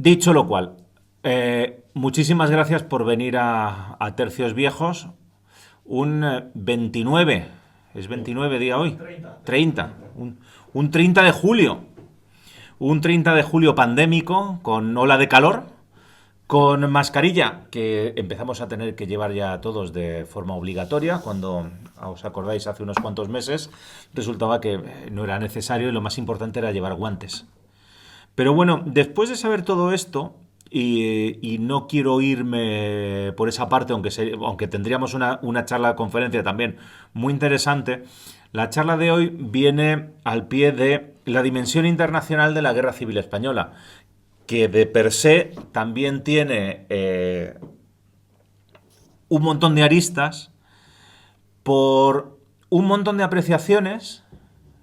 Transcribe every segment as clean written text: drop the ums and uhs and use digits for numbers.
Dicho lo cual, muchísimas gracias por venir a Tercios Viejos. Un 29, ¿es 29 día hoy? 30. Un 30 de julio. Un 30 de julio pandémico, con ola de calor, con mascarilla, que empezamos a tener que llevar ya todos de forma obligatoria. Cuando os acordáis, hace unos cuantos meses, resultaba que no era necesario y lo más importante era llevar guantes. Pero bueno, después de saber todo esto, y no quiero irme por esa parte, aunque tendríamos una charla de conferencia también muy interesante, la charla de hoy viene al pie de la dimensión internacional de la Guerra Civil Española, que de per se también tiene un montón de aristas por un montón de apreciaciones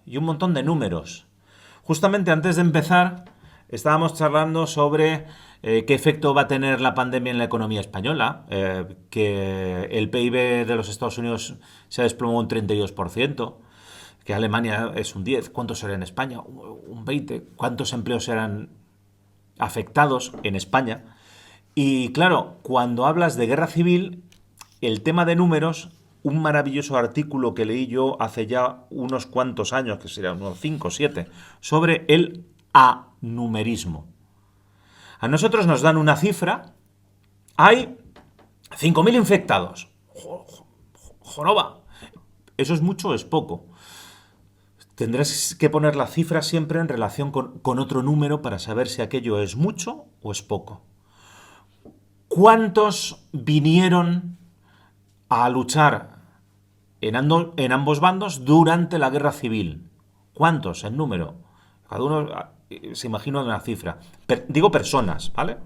y un montón de números. Justamente antes de empezar, estábamos charlando sobre qué efecto va a tener la pandemia en la economía española, que el PIB de los Estados Unidos se ha desplomado un 32%, que Alemania es un 10%, ¿cuántos será en España? Un 20%, ¿cuántos empleos serán afectados en España? Y claro, cuando hablas de guerra civil, el tema de números, un maravilloso artículo que leí yo hace ya unos cuantos años, que serían unos 5 o 7, sobre el anumerismo. A nosotros nos dan una cifra, hay 5.000 infectados. Joroba, ¿eso es mucho o es poco? Tendrás que poner la cifra siempre en relación con otro número para saber si aquello es mucho o es poco. ¿Cuántos vinieron a luchar en ambos bandos durante la guerra civil? ¿Cuántos en número? Cada uno se imagina una cifra. Digo personas, ¿vale?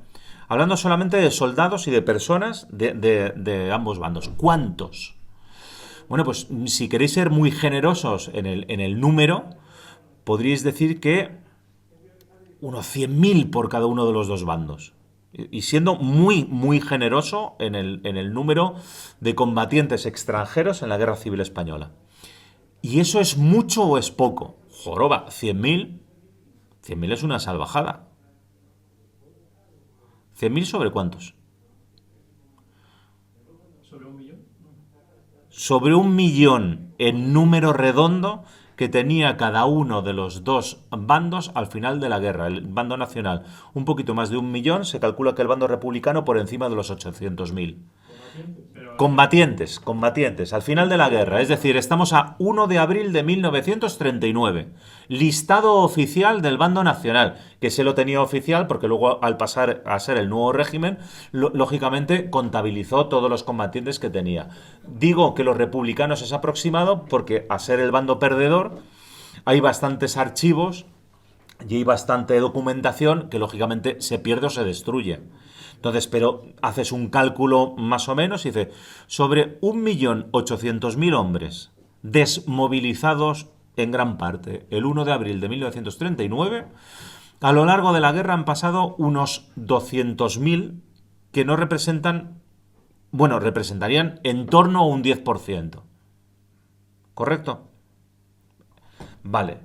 Hablando solamente de soldados y de personas de ambos bandos. ¿Cuántos? Bueno, pues si queréis ser muy generosos en el número, podríais decir que unos 100.000 por cada uno de los dos bandos. Y siendo muy, muy generoso en el número de combatientes extranjeros en la Guerra Civil Española. ¿Y eso es mucho o es poco? Joroba, 100.000. 100.000 es una salvajada. ¿100.000 sobre cuántos? ¿Sobre 1 millón? Sobre 1.000.000 en número redondo que tenía cada uno de los dos bandos al final de la guerra. El bando nacional, un poquito más de 1.000.000, se calcula que el bando republicano por encima de los 800.000. Combatientes, al final de la guerra. Es decir, estamos a 1 de abril de 1939. Listado oficial del bando nacional, que se lo tenía oficial porque luego al pasar a ser el nuevo régimen, lógicamente contabilizó todos los combatientes que tenía. Digo que los republicanos es aproximado porque a ser el bando perdedor hay bastantes archivos y hay bastante documentación que lógicamente se pierde o se destruye. Entonces, pero haces un cálculo más o menos y dices, sobre 1.800.000 hombres desmovilizados en gran parte el 1 de abril de 1939, a lo largo de la guerra han pasado unos 200.000 que no representan, bueno, representarían en torno a un 10%. ¿Correcto? Vale.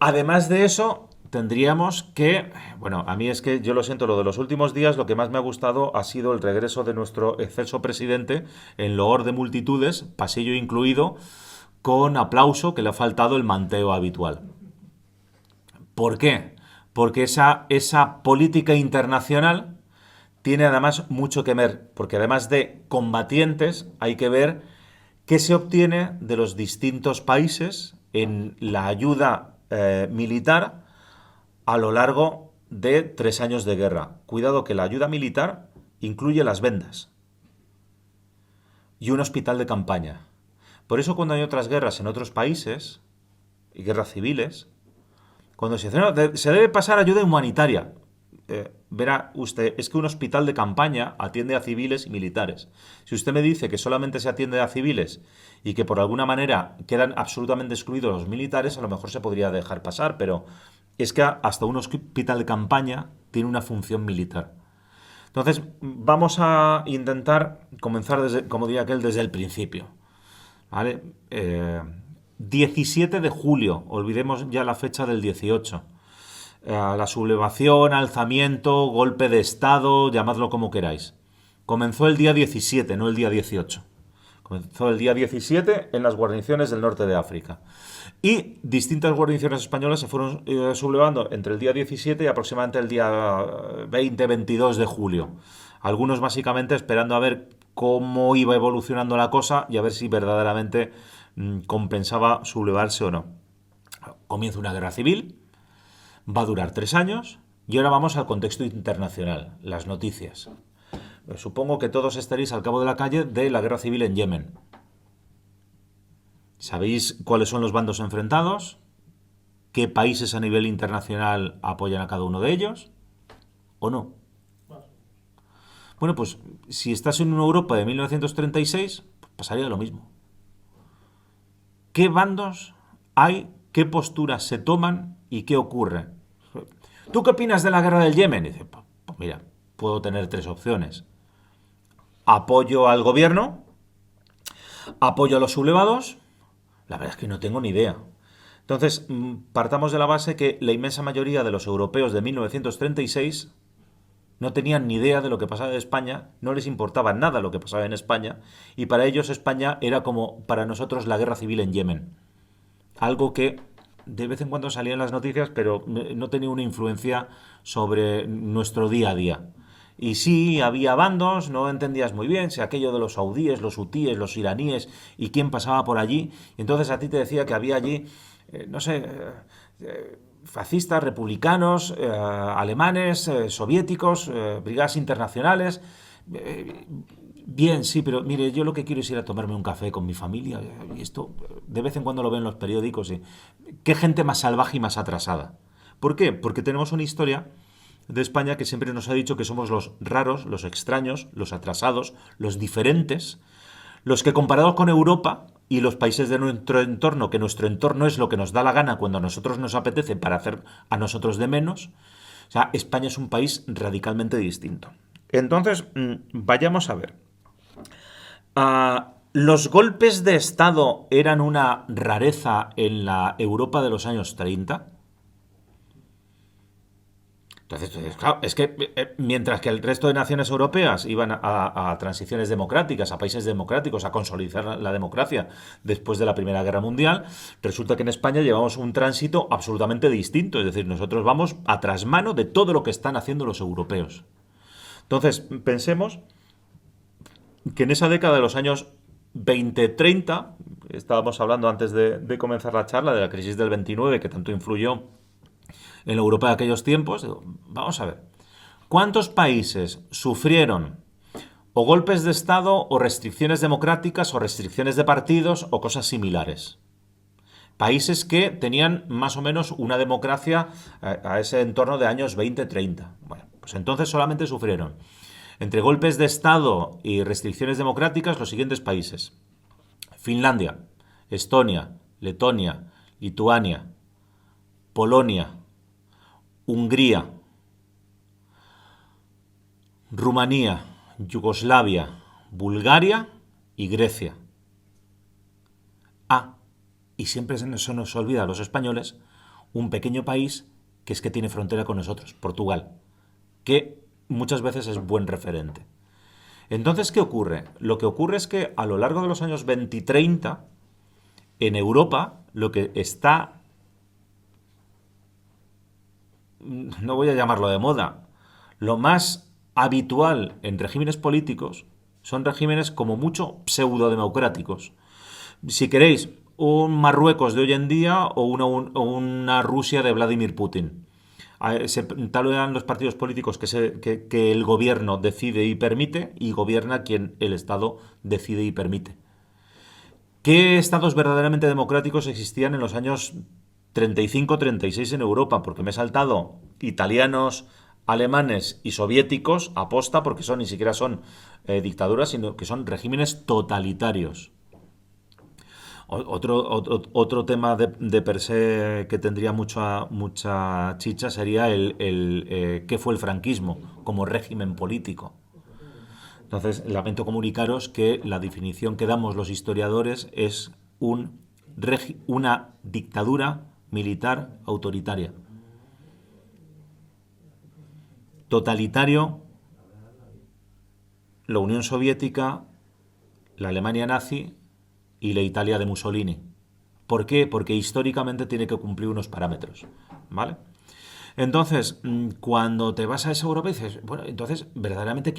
Además de eso, tendríamos que, bueno, a mí es que yo lo siento, lo de los últimos días, lo que más me ha gustado ha sido el regreso de nuestro excelso presidente en loor de multitudes, pasillo incluido, con aplauso que le ha faltado el manteo habitual. ¿Por qué? Porque esa política internacional tiene además mucho que ver, porque además de combatientes hay que ver qué se obtiene de los distintos países en la ayuda militar a lo largo de 3 años de guerra. Cuidado que la ayuda militar incluye las vendas y un hospital de campaña. Por eso cuando hay otras guerras en otros países, y guerras civiles, cuando se dice, no, se debe pasar ayuda humanitaria, verá usted, es que un hospital de campaña atiende a civiles y militares. Si usted me dice que solamente se atiende a civiles y que por alguna manera quedan absolutamente excluidos los militares, a lo mejor se podría dejar pasar, pero es que hasta un hospital de campaña tiene una función militar. Entonces, vamos a intentar comenzar, desde, como diría aquel, desde el principio. ¿Vale? 17 de julio, olvidemos ya la fecha del 18. la sublevación, alzamiento, golpe de Estado, llamadlo como queráis. Comenzó el día 17, no el día 18. Comenzó el día 17 en las guarniciones del norte de África. Y distintas guarniciones españolas se fueron sublevando entre el día 17 y aproximadamente el día 20-22 de julio. Algunos básicamente esperando a ver cómo iba evolucionando la cosa y a ver si verdaderamente compensaba sublevarse o no. Comienza una guerra civil, va a durar 3 años y ahora vamos al contexto internacional, las noticias. Supongo que todos estaréis al cabo de la calle de la guerra civil en Yemen. ¿Sabéis cuáles son los bandos enfrentados? ¿Qué países a nivel internacional apoyan a cada uno de ellos? ¿O no? Bueno, pues si estás en una Europa de 1936, pasaría lo mismo. ¿Qué bandos hay? ¿Qué posturas se toman? ¿Y qué ocurre? ¿Tú qué opinas de la guerra del Yemen? Y dice, pues mira, puedo tener 3 opciones. Apoyo al gobierno, apoyo a los sublevados. La verdad es que no tengo ni idea. Entonces, partamos de la base que la inmensa mayoría de los europeos de 1936 no tenían ni idea de lo que pasaba en España, no les importaba nada lo que pasaba en España, y para ellos España era como para nosotros la guerra civil en Yemen. Algo que de vez en cuando salía en las noticias, pero no tenía una influencia sobre nuestro día a día. Y sí, había bandos, no entendías muy bien si aquello de los saudíes, los hutíes, los iraníes y quién pasaba por allí. Y entonces a ti te decía que había allí, no sé, fascistas, republicanos, alemanes, soviéticos, brigadas internacionales. Bien, sí, pero mire, yo lo que quiero es ir a tomarme un café con mi familia y esto de vez en cuando lo veo en los periódicos y qué gente más salvaje y más atrasada. ¿Por qué? Porque tenemos una historia de España que siempre nos ha dicho que somos los raros, los extraños, los atrasados, los diferentes, los que comparados con Europa y los países de nuestro entorno, que nuestro entorno es lo que nos da la gana cuando a nosotros nos apetece para hacer a nosotros de menos, o sea, España es un país radicalmente distinto. Entonces, vayamos a ver. Los golpes de Estado eran una rareza en la Europa de los años 30. Entonces, claro, es que mientras que el resto de naciones europeas iban a transiciones democráticas, a países democráticos, a consolidar la democracia después de la Primera Guerra Mundial, resulta que en España llevamos un tránsito absolutamente distinto. Es decir, nosotros vamos a trasmano de todo lo que están haciendo los europeos. Entonces, pensemos que en esa década de los años 20-30, estábamos hablando antes de comenzar la charla de la crisis del 29, que tanto influyó en la Europa de aquellos tiempos, vamos a ver, ¿cuántos países sufrieron o golpes de Estado o restricciones democráticas o restricciones de partidos o cosas similares? Países que tenían más o menos una democracia a ese entorno de años 20-30. Bueno, pues entonces solamente sufrieron entre golpes de Estado y restricciones democráticas los siguientes países: Finlandia, Estonia, Letonia, Lituania, Polonia, Hungría, Rumanía, Yugoslavia, Bulgaria y Grecia. Y siempre se nos olvida a los españoles un pequeño país que es que tiene frontera con nosotros, Portugal, que muchas veces es buen referente. Entonces, ¿qué ocurre? Lo que ocurre es que a lo largo de los años 20 y 30, en Europa, lo que está, no voy a llamarlo de moda, lo más habitual en regímenes políticos son regímenes como mucho pseudodemocráticos. Si queréis, un Marruecos de hoy en día o una Rusia de Vladimir Putin. Se talonean los partidos políticos que el gobierno decide y permite, y gobierna quien el Estado decide y permite. ¿Qué estados verdaderamente democráticos existían en los años 35-36 en Europa? Porque me he saltado italianos, alemanes y soviéticos aposta, porque ni siquiera son dictaduras, sino que son regímenes totalitarios. Otro tema de per se que tendría mucha chicha sería qué fue el franquismo como régimen político. Entonces, lamento comunicaros que la definición que damos los historiadores es una dictadura militar autoritaria. Totalitario, la Unión Soviética, la Alemania nazi y la Italia de Mussolini. ¿Por qué? Porque históricamente tiene que cumplir unos parámetros, ¿vale? Entonces, cuando te vas a esa Europa dices, bueno, entonces, verdaderamente,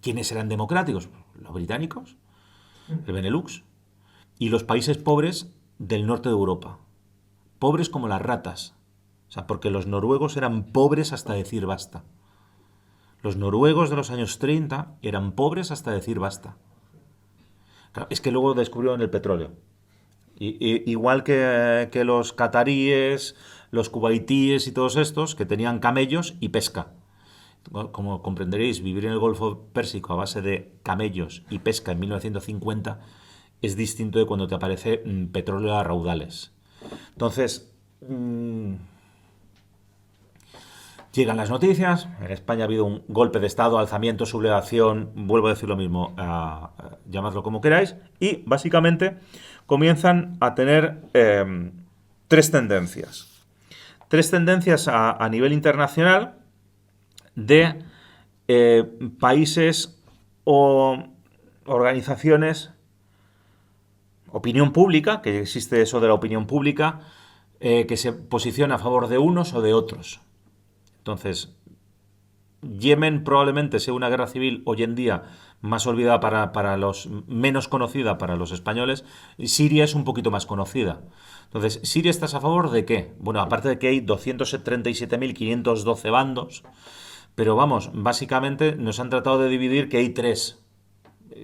¿quiénes eran democráticos? Los británicos, el Benelux y los países pobres del norte de Europa. Pobres como las ratas. O sea, porque los noruegos eran pobres hasta decir basta. Los noruegos de los años 30 eran pobres hasta decir basta. Claro, es que luego descubrieron el petróleo. Igual que los cataríes, los cubaitíes y todos estos, que tenían camellos y pesca. Como comprenderéis, vivir en el Golfo Pérsico a base de camellos y pesca en 1950 es distinto de cuando te aparece petróleo a raudales. Entonces, llegan las noticias. En España ha habido un golpe de Estado, alzamiento, sublevación, vuelvo a decir lo mismo, llamadlo como queráis, y básicamente comienzan a tener tres tendencias. Tres tendencias a nivel internacional de países o organizaciones, opinión pública, que existe eso de la opinión pública, que se posiciona a favor de unos o de otros. Entonces, Yemen probablemente sea una guerra civil hoy en día más olvidada para los, menos conocida para los españoles. Siria es un poquito más conocida. Entonces, ¿Siria estás a favor de qué? Bueno, aparte de que hay 237.512 bandos, pero vamos, básicamente nos han tratado de dividir que hay tres,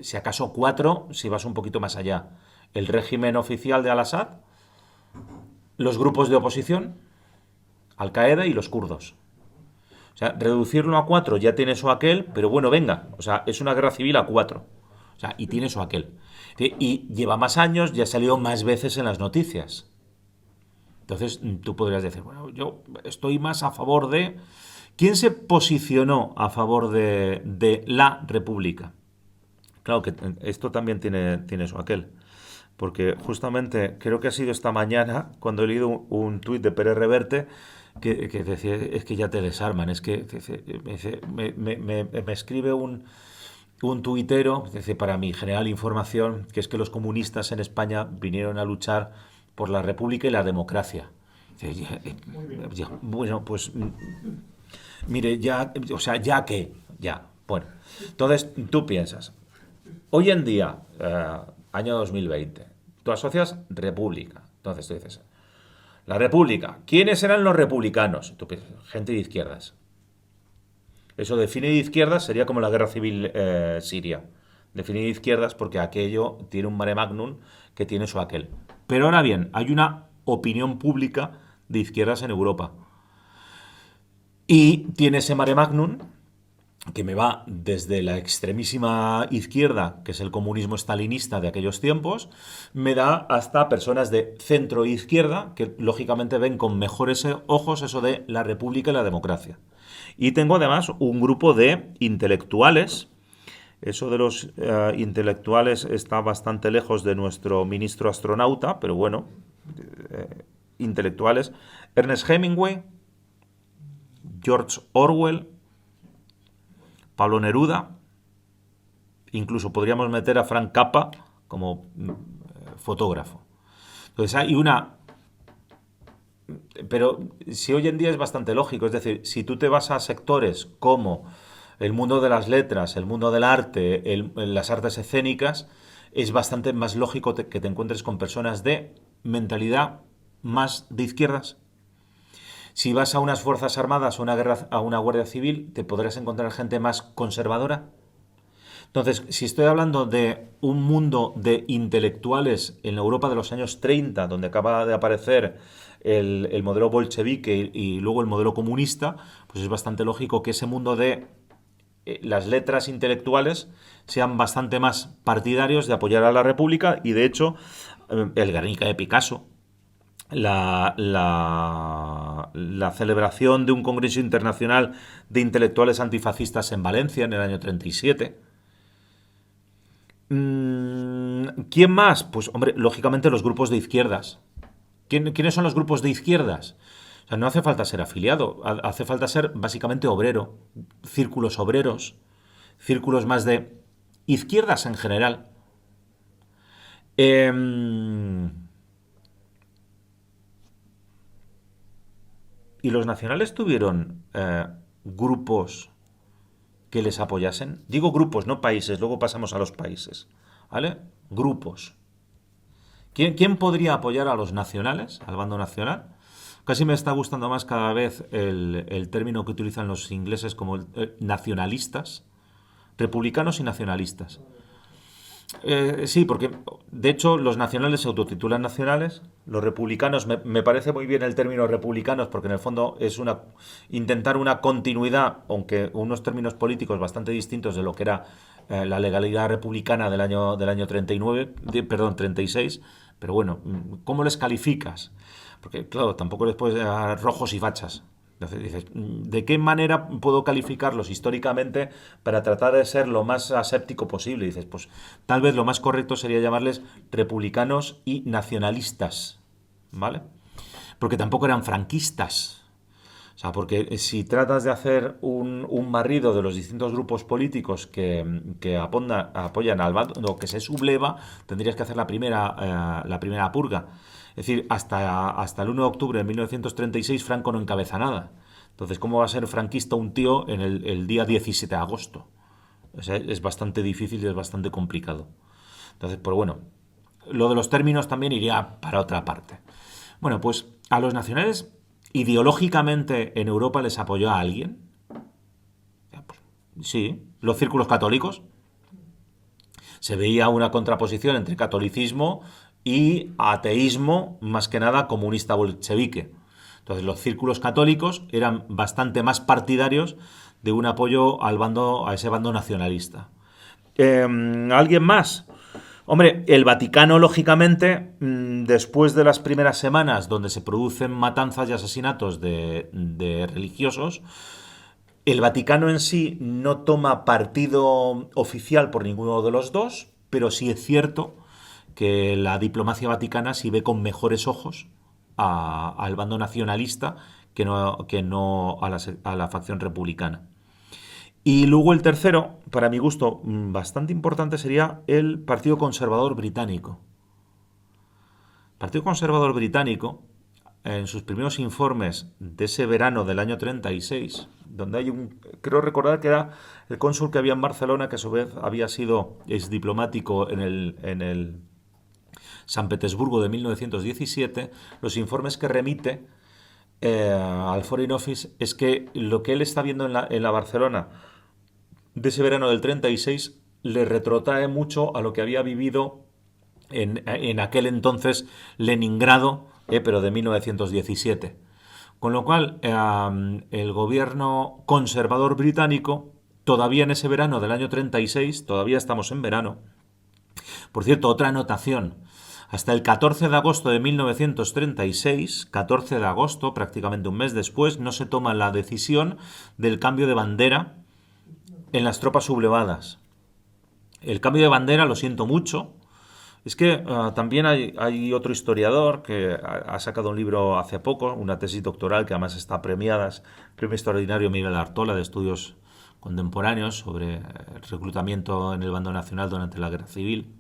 si acaso cuatro, si vas un poquito más allá. El régimen oficial de Al-Assad, los grupos de oposición, Al-Qaeda y los kurdos. O sea, reducirlo a cuatro ya tiene eso aquel, pero bueno, venga, o sea, es una guerra civil a cuatro. O sea, y tiene eso aquel. Y lleva más años, ya ha salido más veces en las noticias. Entonces, tú podrías decir, bueno, yo estoy más a favor de... ¿Quién se posicionó a favor de la República? Claro que esto también tiene eso aquel. Porque justamente creo que ha sido esta mañana cuando he leído un tuit de Pérez Reverte que decía, es que ya te desarman, es que me escribe un tuitero, dice, para mi general información, que es que los comunistas en España vinieron a luchar por la república y la democracia. Dice, bueno, pues mire, ya, o sea, ya que, ya, bueno. Entonces, tú piensas, hoy en día, año 2020, tú asocias república. Entonces tú dices, la república, ¿quiénes eran los republicanos? Tú piensas, gente de izquierdas. Eso definir de izquierdas sería como la guerra civil siria. Definir de izquierdas porque aquello tiene un mare magnum que tiene su aquel. Pero ahora bien, hay una opinión pública de izquierdas en Europa. Y tiene ese mare magnum que me va desde la extremísima izquierda, que es el comunismo stalinista de aquellos tiempos, me da hasta personas de centro e izquierda, que lógicamente ven con mejores ojos eso de la república y la democracia. Y tengo además un grupo de intelectuales. Eso de los intelectuales está bastante lejos de nuestro ministro astronauta, pero bueno, intelectuales. Ernest Hemingway, George Orwell, Pablo Neruda, incluso podríamos meter a Frank Capra como fotógrafo. Entonces hay una... Pero si hoy en día es bastante lógico, es decir, si tú te vas a sectores como el mundo de las letras, el mundo del arte, las artes escénicas, es bastante más lógico que te encuentres con personas de mentalidad más de izquierdas. Si vas a unas fuerzas armadas o a una guardia civil, te podrás encontrar gente más conservadora. Entonces, si estoy hablando de un mundo de intelectuales en la Europa de los años 30, donde acaba de aparecer el modelo bolchevique y luego el modelo comunista, pues es bastante lógico que ese mundo de las letras intelectuales sean bastante más partidarios de apoyar a la República y, de hecho, el Guernica de Picasso, la celebración de un congreso internacional de intelectuales antifascistas en Valencia en el año 37. ¿Quién más? Pues, hombre, lógicamente los grupos de izquierdas. ¿Quiénes son los grupos de izquierdas? O sea, no hace falta ser afiliado, hace falta ser básicamente obrero, círculos obreros, círculos más de izquierdas en general. Em, ¿Y los nacionales tuvieron grupos que les apoyasen? Digo grupos, no países, luego pasamos a los países. ¿Vale? Grupos. ¿Quién podría apoyar a los nacionales, al bando nacional? Casi me está gustando más cada vez el término que utilizan los ingleses como nacionalistas, republicanos y nacionalistas. Sí, porque de hecho los nacionales se autotitulan nacionales, los republicanos, me parece muy bien el término republicanos porque en el fondo es intentar una continuidad, aunque unos términos políticos bastante distintos de lo que era la legalidad republicana del año 39, perdón, 36, pero bueno, ¿cómo les calificas? Porque claro, tampoco les puedes dar rojos y fachas. Entonces dices, ¿de qué manera puedo calificarlos históricamente para tratar de ser lo más aséptico posible? Y dices, pues tal vez lo más correcto sería llamarles republicanos y nacionalistas, ¿vale? Porque tampoco eran franquistas. O sea, porque si tratas de hacer un barrido de los distintos grupos políticos que apoyan al bando que se subleva, tendrías que hacer la primera purga. Es decir, hasta el 1 de octubre de 1936 Franco no encabeza nada. Entonces, ¿cómo va a ser franquista un tío en el día 17 de agosto? O sea, es bastante difícil y es bastante complicado. Entonces, pues bueno, lo de los términos también iría para otra parte. Bueno, pues a los nacionales ideológicamente en Europa les apoyó a alguien. Pues, sí, los círculos católicos. Se veía una contraposición entre catolicismo y ateísmo, más que nada comunista bolchevique. Entonces los círculos católicos eran bastante más partidarios de un apoyo a ese bando nacionalista. ¿Alguien más? Hombre, el Vaticano, lógicamente, después de las primeras semanas donde se producen matanzas y asesinatos de religiosos, el Vaticano en sí no toma partido oficial por ninguno de los dos, pero sí es cierto que la diplomacia vaticana sí ve con mejores ojos al bando nacionalista que no a la facción republicana. Y luego el tercero, para mi gusto, bastante importante, sería el Partido Conservador Británico. El Partido Conservador Británico, en sus primeros informes de ese verano del año 36, donde creo recordar que era el cónsul que había en Barcelona, que a su vez había sido exdiplomático en el San Petersburgo de 1917, los informes que remite al Foreign Office es que lo que él está viendo en la Barcelona de ese verano del 36 le retrotrae mucho a lo que había vivido en aquel entonces Leningrado, pero de 1917. Con lo cual, el gobierno conservador británico, todavía en ese verano del año 36, todavía estamos en verano. Por cierto, otra anotación. Hasta el 14 de agosto de 1936, 14 de agosto, prácticamente un mes después, no se toma la decisión del cambio de bandera en las tropas sublevadas. El cambio de bandera, lo siento mucho. Es que también hay otro historiador que ha sacado un libro hace poco, una tesis doctoral que además está premiada, Premio Extraordinario Miguel Artola de Estudios Contemporáneos sobre el reclutamiento en el bando nacional durante la Guerra Civil,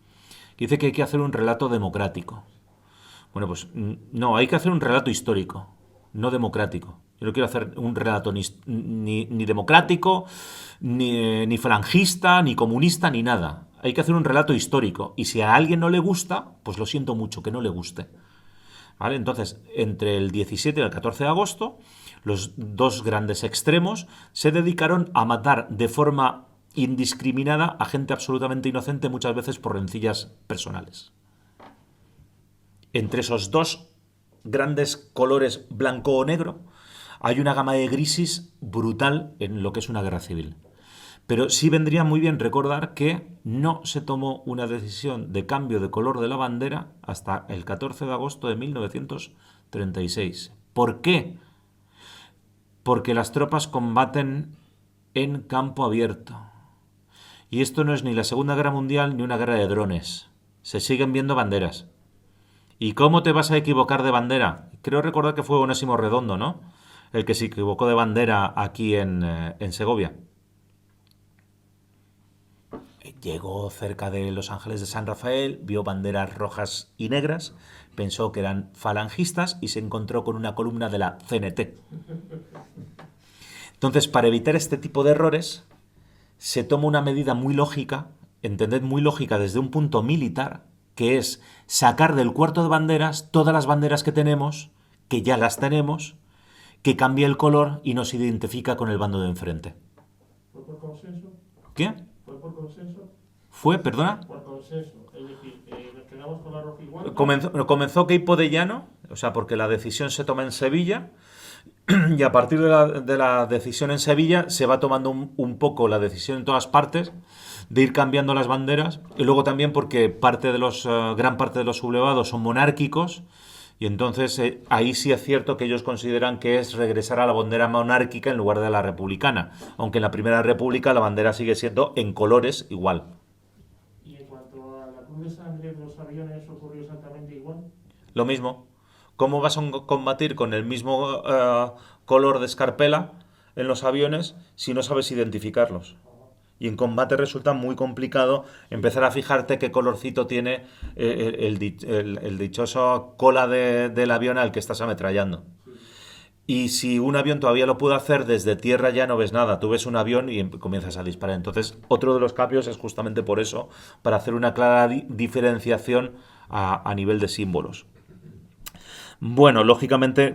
que dice que hay que hacer un relato democrático. Bueno, pues no, hay que hacer un relato histórico, no democrático. Yo no quiero hacer un relato ni democrático, ni falangista, ni comunista, ni nada. Hay que hacer un relato histórico. Y si a alguien no le gusta, pues lo siento mucho, que no le guste. ¿Vale? Entonces, entre el 17 y el 14 de agosto, los dos grandes extremos se dedicaron a matar de forma indiscriminada a gente absolutamente inocente, muchas veces por rencillas personales. Entre esos dos grandes colores blanco o negro hay una gama de grises brutal en lo que es una guerra civil. Pero sí vendría muy bien recordar que no se tomó una decisión de cambio de color de la bandera hasta el 14 de agosto de 1936. ¿Por qué? Porque las tropas combaten en campo abierto. Y esto no es ni la Segunda Guerra Mundial ni una guerra de drones. Se siguen viendo banderas. ¿Y cómo te vas a equivocar de bandera? Creo recordar que fue Onésimo Redondo, ¿no? El que se equivocó de bandera aquí en Segovia. Llegó cerca de Los Ángeles de San Rafael, vio banderas rojas y negras, pensó que eran falangistas y se encontró con una columna de la CNT. Entonces, para evitar este tipo de errores, se toma una medida muy lógica, entended muy lógica desde un punto militar, que es sacar del cuarto de banderas todas las banderas que tenemos, que ya las tenemos, que cambie el color y nos identifica con el bando de enfrente. ¿Fue por consenso? ¿Qué? ¿Fue por consenso? ¿Fue, perdona? Por consenso. Es decir, nos quedamos con la roja igual. Comenzó Queipo de Llano, o sea, porque la decisión se toma en Sevilla, y a partir de la decisión en Sevilla se va tomando un poco la decisión en todas partes de ir cambiando las banderas, y luego también porque gran parte de los sublevados son monárquicos, y entonces ahí sí es cierto que ellos consideran que es regresar a la bandera monárquica en lugar de la republicana, aunque en la Primera República la bandera sigue siendo en colores igual. Y en cuanto a la cruz de sangre de los aviones, ocurrió exactamente igual. Lo mismo. ¿Cómo vas a combatir con el mismo color de escarpela en los aviones si no sabes identificarlos? Y en combate resulta muy complicado empezar a fijarte qué colorcito tiene el dichoso cola del avión al que estás ametrallando. Y si un avión todavía lo puede hacer, desde tierra ya no ves nada. Tú ves un avión y comienzas a disparar. Entonces, otro de los cambios es justamente por eso, para hacer una clara diferenciación a nivel de símbolos. Bueno, lógicamente,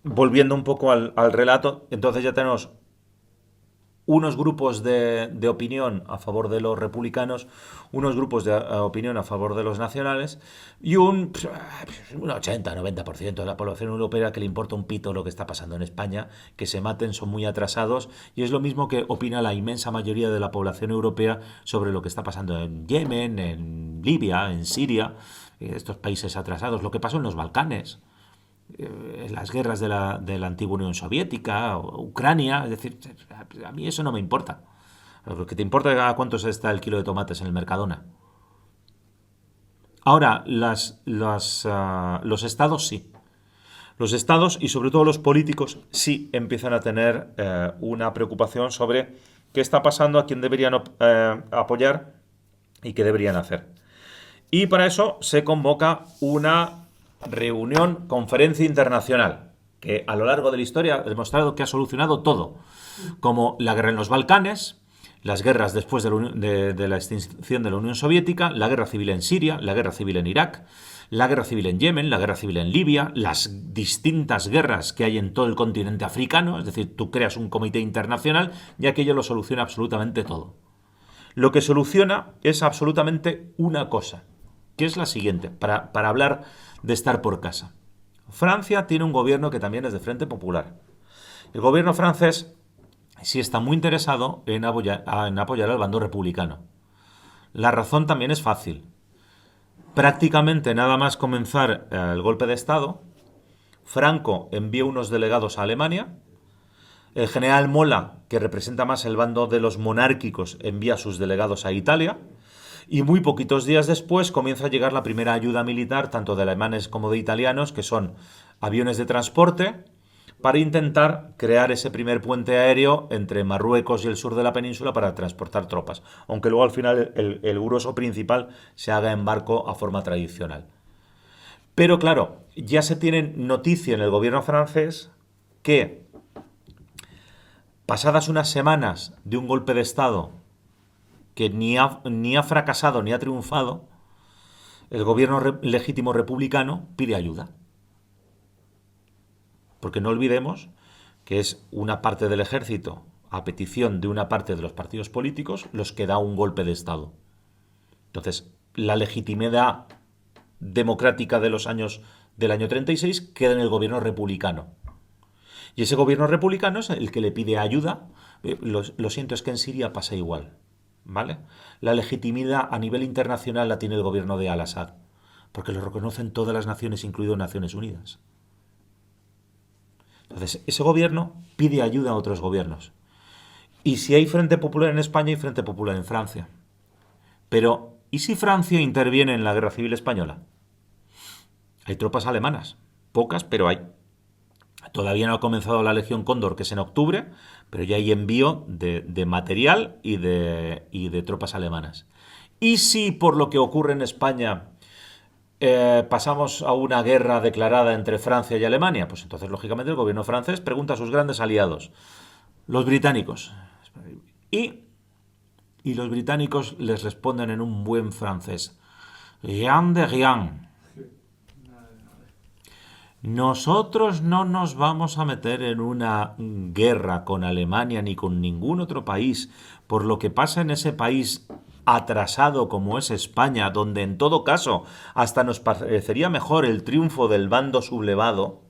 volviendo un poco al relato, entonces ya tenemos unos grupos de opinión a favor de los republicanos, unos grupos de opinión a favor de los nacionales y un 80-90% de la población europea que le importa un pito lo que está pasando en España, que se maten, son muy atrasados, y es lo mismo que opina la inmensa mayoría de la población europea sobre lo que está pasando en Yemen, en Libia, en Siria, estos países atrasados, lo que pasó en los Balcanes, las guerras de la antigua Unión Soviética, Ucrania, es decir, a mí eso no me importa. Lo que te importa es a cuántos está el kilo de tomates en el Mercadona. Ahora, los estados sí. Los estados y sobre todo los políticos sí empiezan a tener una preocupación sobre qué está pasando, a quién deberían apoyar y qué deberían hacer. Y para eso se convoca una conferencia internacional, que a lo largo de la historia ha demostrado que ha solucionado todo, como la guerra en los Balcanes, las guerras después de la extinción de la Unión Soviética, la guerra civil en Siria, la guerra civil en Irak, la guerra civil en Yemen, la guerra civil en Libia, las distintas guerras que hay en todo el continente africano, es decir, tú creas un comité internacional y aquello lo soluciona absolutamente todo. Lo que soluciona es absolutamente una cosa, que es la siguiente, para hablar de estar por casa. Francia tiene un gobierno que también es de Frente Popular. El gobierno francés sí está muy interesado en apoyar al bando republicano. La razón también es fácil. Prácticamente nada más comenzar el golpe de Estado, Franco envía unos delegados a Alemania, el general Mola, que representa más el bando de los monárquicos, envía a sus delegados a Italia, y muy poquitos días después comienza a llegar la primera ayuda militar, tanto de alemanes como de italianos, que son aviones de transporte, para intentar crear ese primer puente aéreo entre Marruecos y el sur de la península para transportar tropas, aunque luego al final el grueso principal se haga en barco a forma tradicional. Pero claro, ya se tiene noticia en el gobierno francés que, pasadas unas semanas de un golpe de Estado que ni ha fracasado ni ha triunfado, el gobierno legítimo republicano pide ayuda. Porque no olvidemos que es una parte del ejército, a petición de una parte de los partidos políticos, los que da un golpe de Estado. Entonces, la legitimidad democrática del año 36 queda en el gobierno republicano. Y ese gobierno republicano es el que le pide ayuda. Lo siento, es que en Siria pasa igual, ¿vale? La legitimidad a nivel internacional la tiene el gobierno de Al-Assad, porque lo reconocen todas las naciones, incluido Naciones Unidas. Entonces, ese gobierno pide ayuda a otros gobiernos. Y si hay Frente Popular en España, hay Frente Popular en Francia. Pero ¿Y si Francia interviene en la Guerra Civil Española? Hay tropas alemanas, pocas, pero hay. Todavía no ha comenzado la Legión Cóndor, que es en octubre, pero ya hay envío de material y de tropas alemanas. ¿Y si por lo que ocurre en España pasamos a una guerra declarada entre Francia y Alemania? Pues entonces, lógicamente, el gobierno francés pregunta a sus grandes aliados, los británicos. Y, y los británicos les responden en un buen francés. Rien de rien. Nosotros no nos vamos a meter en una guerra con Alemania ni con ningún otro país por lo que pasa en ese país atrasado como es España, donde en todo caso hasta nos parecería mejor el triunfo del bando sublevado.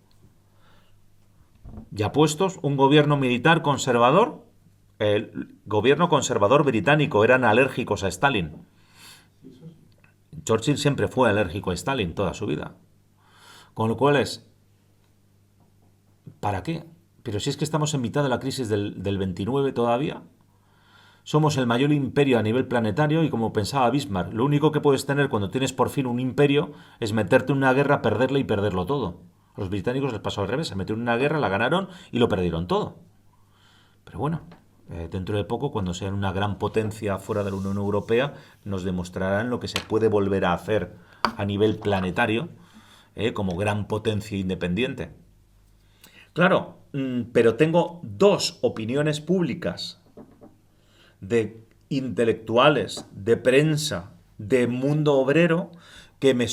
Ya puestos, un gobierno militar conservador, el gobierno conservador británico, eran alérgicos a Stalin. Churchill siempre fue alérgico a Stalin toda su vida. Con lo cual es, ¿para qué? Pero si es que estamos en mitad de la crisis del 29 todavía. Somos el mayor imperio a nivel planetario y como pensaba Bismarck, lo único que puedes tener cuando tienes por fin un imperio es meterte en una guerra, perderla y perderlo todo. A los británicos les pasó al revés, se metieron en una guerra, la ganaron y lo perdieron todo. Pero bueno, dentro de poco, cuando sean una gran potencia fuera de la Unión Europea, nos demostrarán lo que se puede volver a hacer a nivel planetario, como gran potencia independiente. Claro, pero tengo dos opiniones públicas de intelectuales, de prensa, de mundo obrero, que me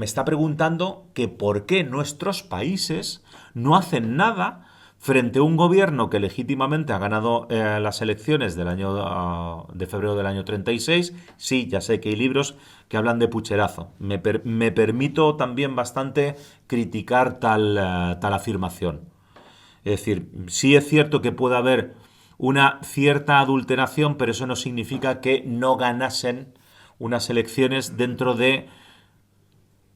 está preguntando que por qué nuestros países no hacen nada frente a un gobierno que legítimamente ha ganado las elecciones de febrero del año 36. Sí, ya sé que hay libros que hablan de pucherazo. Me permito también bastante criticar tal afirmación. Es decir, sí es cierto que puede haber una cierta adulteración, pero eso no significa que no ganasen unas elecciones dentro de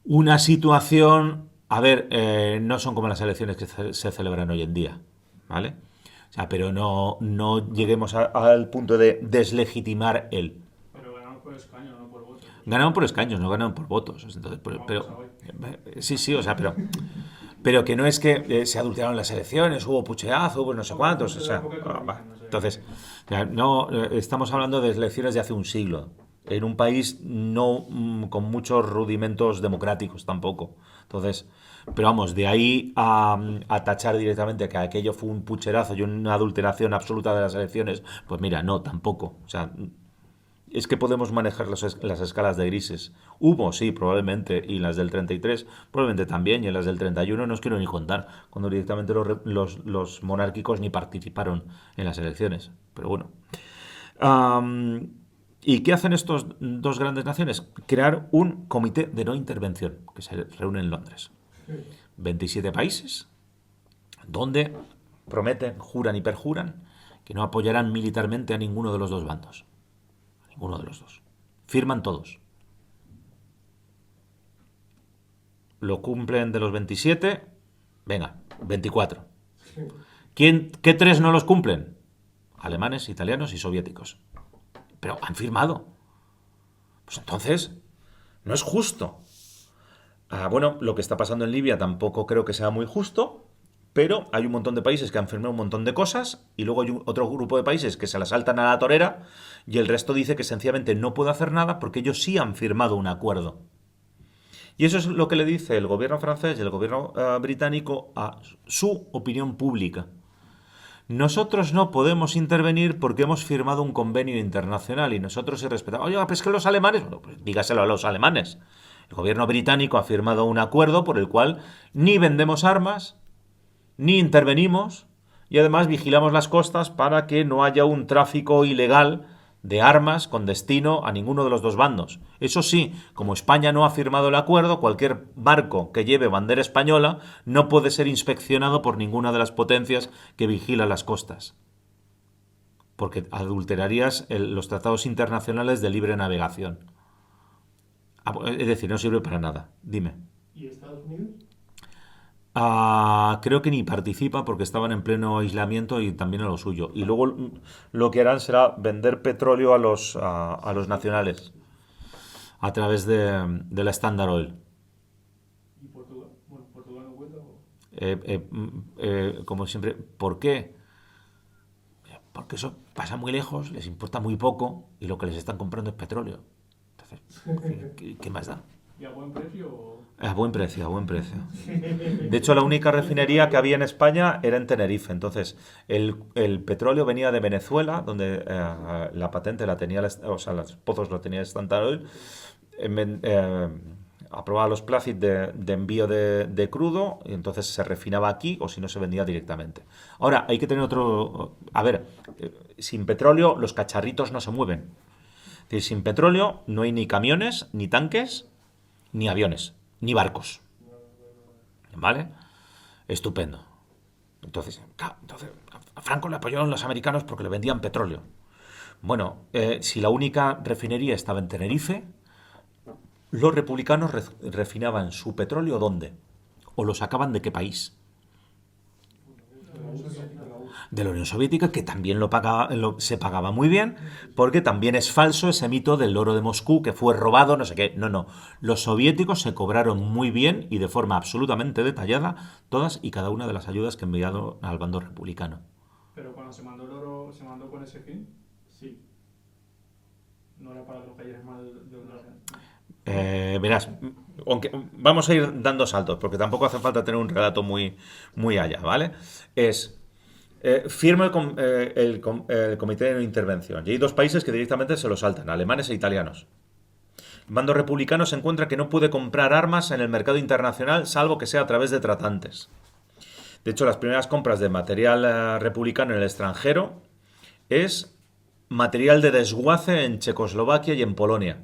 una situación. A ver, no son como las elecciones que se celebran hoy en día, ¿vale? O sea, pero no lleguemos al punto de deslegitimar él. Pero ganaron por escaño, no por votos. Ganaron por escaños, no ganaron por votos. Entonces, sí, o sea, pero que no es que se adulteraron las elecciones, hubo pucherazo, hubo no sé cuántos, o sea, entonces, no estamos hablando de elecciones de hace un siglo, en un país no con muchos rudimentos democráticos tampoco. Entonces, pero vamos, de ahí a tachar directamente que aquello fue un pucherazo y una adulteración absoluta de las elecciones, pues mira, no, tampoco. O sea, es que podemos manejar las escalas de grises. Hubo, sí, probablemente, y las del 33 probablemente también, y en las del 31 no os quiero ni contar, cuando directamente los monárquicos ni participaron en las elecciones. Pero bueno. ¿Y qué hacen estos dos grandes naciones? Crear un comité de no intervención, que se reúne en Londres. 27 países, donde prometen, juran y perjuran que no apoyarán militarmente a ninguno de los dos bandos. Uno de los dos. Firman todos. Lo cumplen de los 27. Venga, 24. ¿Qué tres no los cumplen? Alemanes, italianos y soviéticos. Pero han firmado. Pues entonces, no es justo. Bueno, lo que está pasando en Libia tampoco creo que sea muy justo. Pero hay un montón de países que han firmado un montón de cosas y luego hay otro grupo de países que se la saltan a la torera y el resto dice que sencillamente no puede hacer nada porque ellos sí han firmado un acuerdo. Y eso es lo que le dice el gobierno francés y el gobierno británico a su opinión pública. Nosotros no podemos intervenir porque hemos firmado un convenio internacional y nosotros sí respetamos. Oye, pues que los alemanes, bueno, pues dígaselo a los alemanes. El gobierno británico ha firmado un acuerdo por el cual ni vendemos armas, ni intervenimos y además vigilamos las costas para que no haya un tráfico ilegal de armas con destino a ninguno de los dos bandos. Eso sí, como España no ha firmado el acuerdo, cualquier barco que lleve bandera española no puede ser inspeccionado por ninguna de las potencias que vigilan las costas, porque adulterarías los tratados internacionales de libre navegación. Es decir, no sirve para nada. Dime. ¿Y Estados Unidos? Creo que ni participa porque estaban en pleno aislamiento y también a lo suyo. Y luego lo que harán será vender petróleo a los nacionales. a través de la Standard Oil. ¿Y Portugal? Bueno, ¿Portugal no cuenta? Como siempre, ¿por qué? Porque eso pasa muy lejos, les importa muy poco y lo que les están comprando es petróleo. Entonces, ¿qué más da? ¿Y a buen precio o...? A buen precio, a buen precio. De hecho, la única refinería que había en España era en Tenerife. Entonces, el petróleo venía de Venezuela, donde la patente la tenía, o sea, los pozos lo tenía Standard Oil. Aprobaba los plazos de envío de crudo y entonces se refinaba aquí o si no se vendía directamente. Ahora, hay que tener otro... A ver, sin petróleo los cacharritos no se mueven. Es decir, sin petróleo no hay ni camiones, ni tanques, ni aviones, ni barcos. ¿Vale? Estupendo. Entonces, a Franco le apoyaron los americanos porque le vendían petróleo. Bueno, si la única refinería estaba en Tenerife, los republicanos refinaban su petróleo ¿dónde? ¿O lo sacaban de qué país? De la Unión Soviética, que también se pagaba muy bien, porque también es falso ese mito del oro de Moscú que fue robado, no sé qué. No. Los soviéticos se cobraron muy bien y de forma absolutamente detallada todas y cada una de las ayudas que enviaron al bando republicano. Pero cuando se mandó el oro, ¿se mandó con ese fin? Sí. No era para que los países mal de oro. Verás, aunque vamos a ir dando saltos, porque tampoco hace falta tener un relato muy allá, ¿vale? Firma el comité de no intervención. Y hay dos países que directamente se lo saltan, alemanes e italianos. El bando republicano se encuentra que no puede comprar armas en el mercado internacional salvo que sea a través de tratantes. De hecho, las primeras compras de material republicano en el extranjero es material de desguace en Checoslovaquia y en Polonia.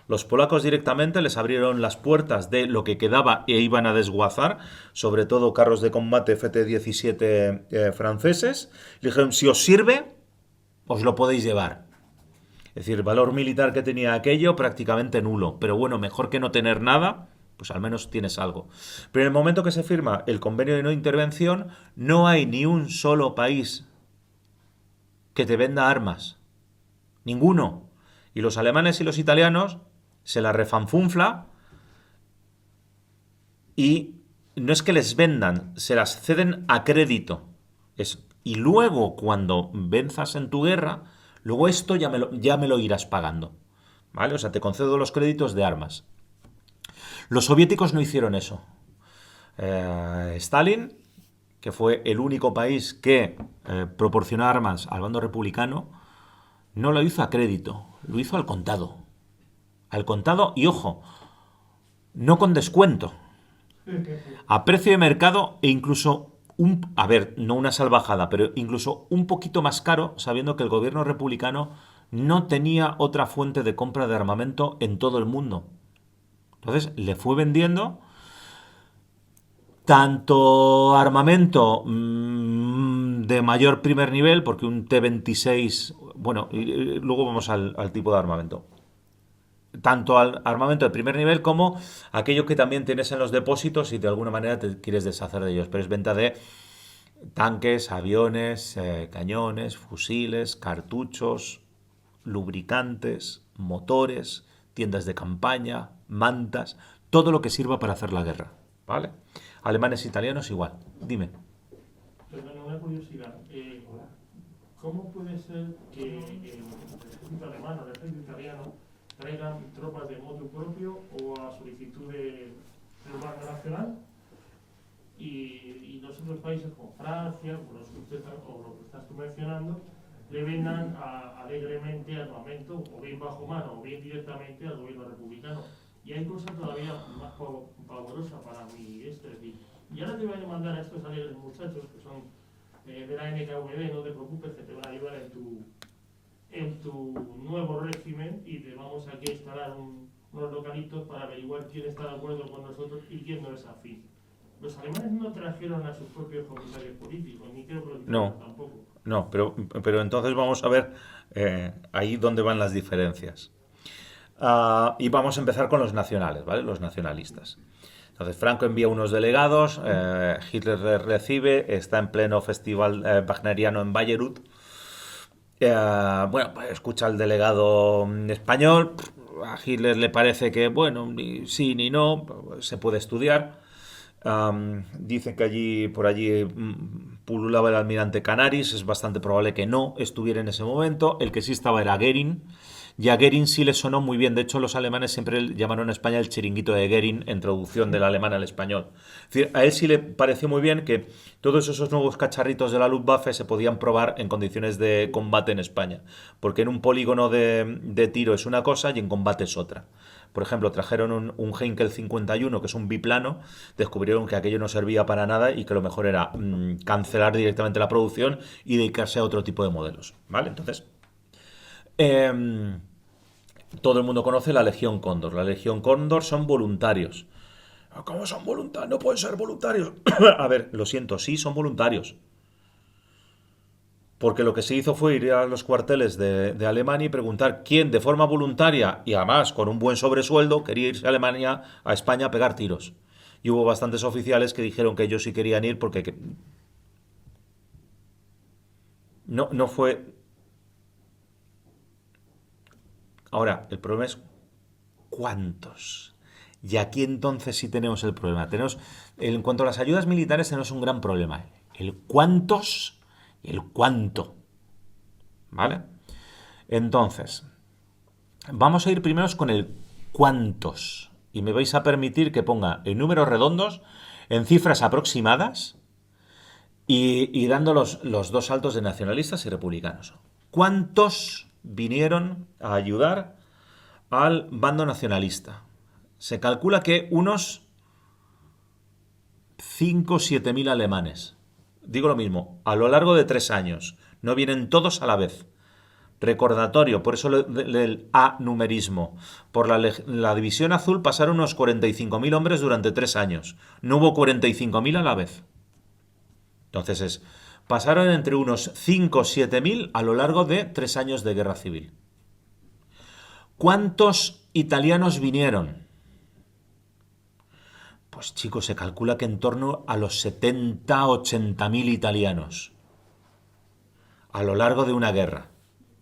Los polacos directamente les abrieron las puertas de lo que quedaba e iban a desguazar, sobre todo carros de combate FT-17 franceses. Le dijeron, si os sirve, os lo podéis llevar. Es decir, el valor militar que tenía aquello prácticamente nulo. Pero bueno, mejor que no tener nada, pues al menos tienes algo. Pero en el momento que se firma el convenio de no intervención, no hay ni un solo país que te venda armas. Ninguno. Y los alemanes y los italianos se la refanfunfla y no es que les vendan, se las ceden a crédito. Y luego, cuando venzas en tu guerra, luego esto ya me lo irás pagando. ¿Vale? O sea, te concedo los créditos de armas. Los soviéticos no hicieron eso. Stalin, que fue el único país que proporcionó armas al bando republicano, no lo hizo a crédito, lo hizo al contado. Al contado y, ojo, no con descuento. A precio de mercado e incluso, no una salvajada, pero incluso un poquito más caro, sabiendo que el gobierno republicano no tenía otra fuente de compra de armamento en todo el mundo. Entonces le fue vendiendo tanto armamento de mayor primer nivel, porque un T-26, bueno, y luego vamos al tipo de armamento. Tanto al armamento de primer nivel como aquello que también tienes en los depósitos y de alguna manera te quieres deshacer de ellos. Pero es venta de tanques, aviones, cañones, fusiles, cartuchos, lubricantes, motores, tiendas de campaña, mantas, todo lo que sirva para hacer la guerra. ¿Vale? Alemanes e italianos igual. Dime. Perdón, una curiosidad. ¿Cómo puede ser que el ejército alemán o el ejército italiano traigan tropas de motu propio o a solicitud del bando nacional y los otros países como Francia o lo que estás tú mencionando le vendan alegremente armamento o bien bajo mano o bien directamente al gobierno republicano? Y hay cosas todavía más pavorosas para mí. Es decir, y ahora te voy a mandar a estos alegres muchachos que son de la NKVD, no te preocupes que te van a ayudar en tu nuevo régimen y te vamos aquí a instalar unos localitos para averiguar quién está de acuerdo con nosotros y quién no es afín. Los alemanes no trajeron a sus propios comisarios políticos, ni creo que lo hicieron tampoco. No, pero entonces vamos a ver ahí dónde van las diferencias. Y vamos a empezar con los nacionales, ¿vale? Los nacionalistas. Entonces Franco envía unos delegados, Hitler les recibe, está en pleno festival wagneriano en Bayreuth. Bueno, pues escucha al delegado español, a Hitler le parece que, bueno, ni sí ni no, se puede estudiar. Dicen que por allí pululaba el almirante Canaris, es bastante probable que no estuviera en ese momento. El que sí estaba era Goering, y a Goering sí le sonó muy bien. De hecho, los alemanes siempre llamaron a España el chiringuito de Goering en traducción del alemán al español. Es decir, a él sí le pareció muy bien que todos esos nuevos cacharritos de la Luftwaffe se podían probar en condiciones de combate en España, porque en un polígono de tiro es una cosa y en combate es otra. Por ejemplo, trajeron un Heinkel 51, que es un biplano, descubrieron que aquello no servía para nada y que lo mejor era cancelar directamente la producción y dedicarse a otro tipo de modelos. ¿Vale? Entonces, todo el mundo conoce la Legión Cóndor. La Legión Cóndor son voluntarios. ¿Cómo son voluntarios? No pueden ser voluntarios. A ver, lo siento, sí son voluntarios. Porque lo que se hizo fue ir a los cuarteles de Alemania y preguntar quién de forma voluntaria y además con un buen sobresueldo quería irse a Alemania, a España a pegar tiros. Y hubo bastantes oficiales que dijeron que ellos sí querían ir porque no fue... Ahora, el problema es ¿cuántos? Y aquí entonces sí tenemos el problema. En cuanto a las ayudas militares, tenemos un gran problema. El cuántos y el cuánto. ¿Vale? Entonces, vamos a ir primero con el cuántos. Y me vais a permitir que ponga en números redondos, en cifras aproximadas y dando los dos saltos de nacionalistas y republicanos. ¿Cuántos vinieron a ayudar al bando nacionalista? Se calcula que unos 5 o 7 mil alemanes. Digo lo mismo, a lo largo de 3 años. No vienen todos a la vez. Recordatorio, por eso el anumerismo. Por la División Azul pasaron unos 45.000 hombres durante 3 años. No hubo 45.000 a la vez. Entonces pasaron entre unos 5 o 7 mil a lo largo de 3 años de guerra civil. ¿Cuántos italianos vinieron? Pues chicos, se calcula que en torno a los 70 o 80 mil italianos. A lo largo de una guerra.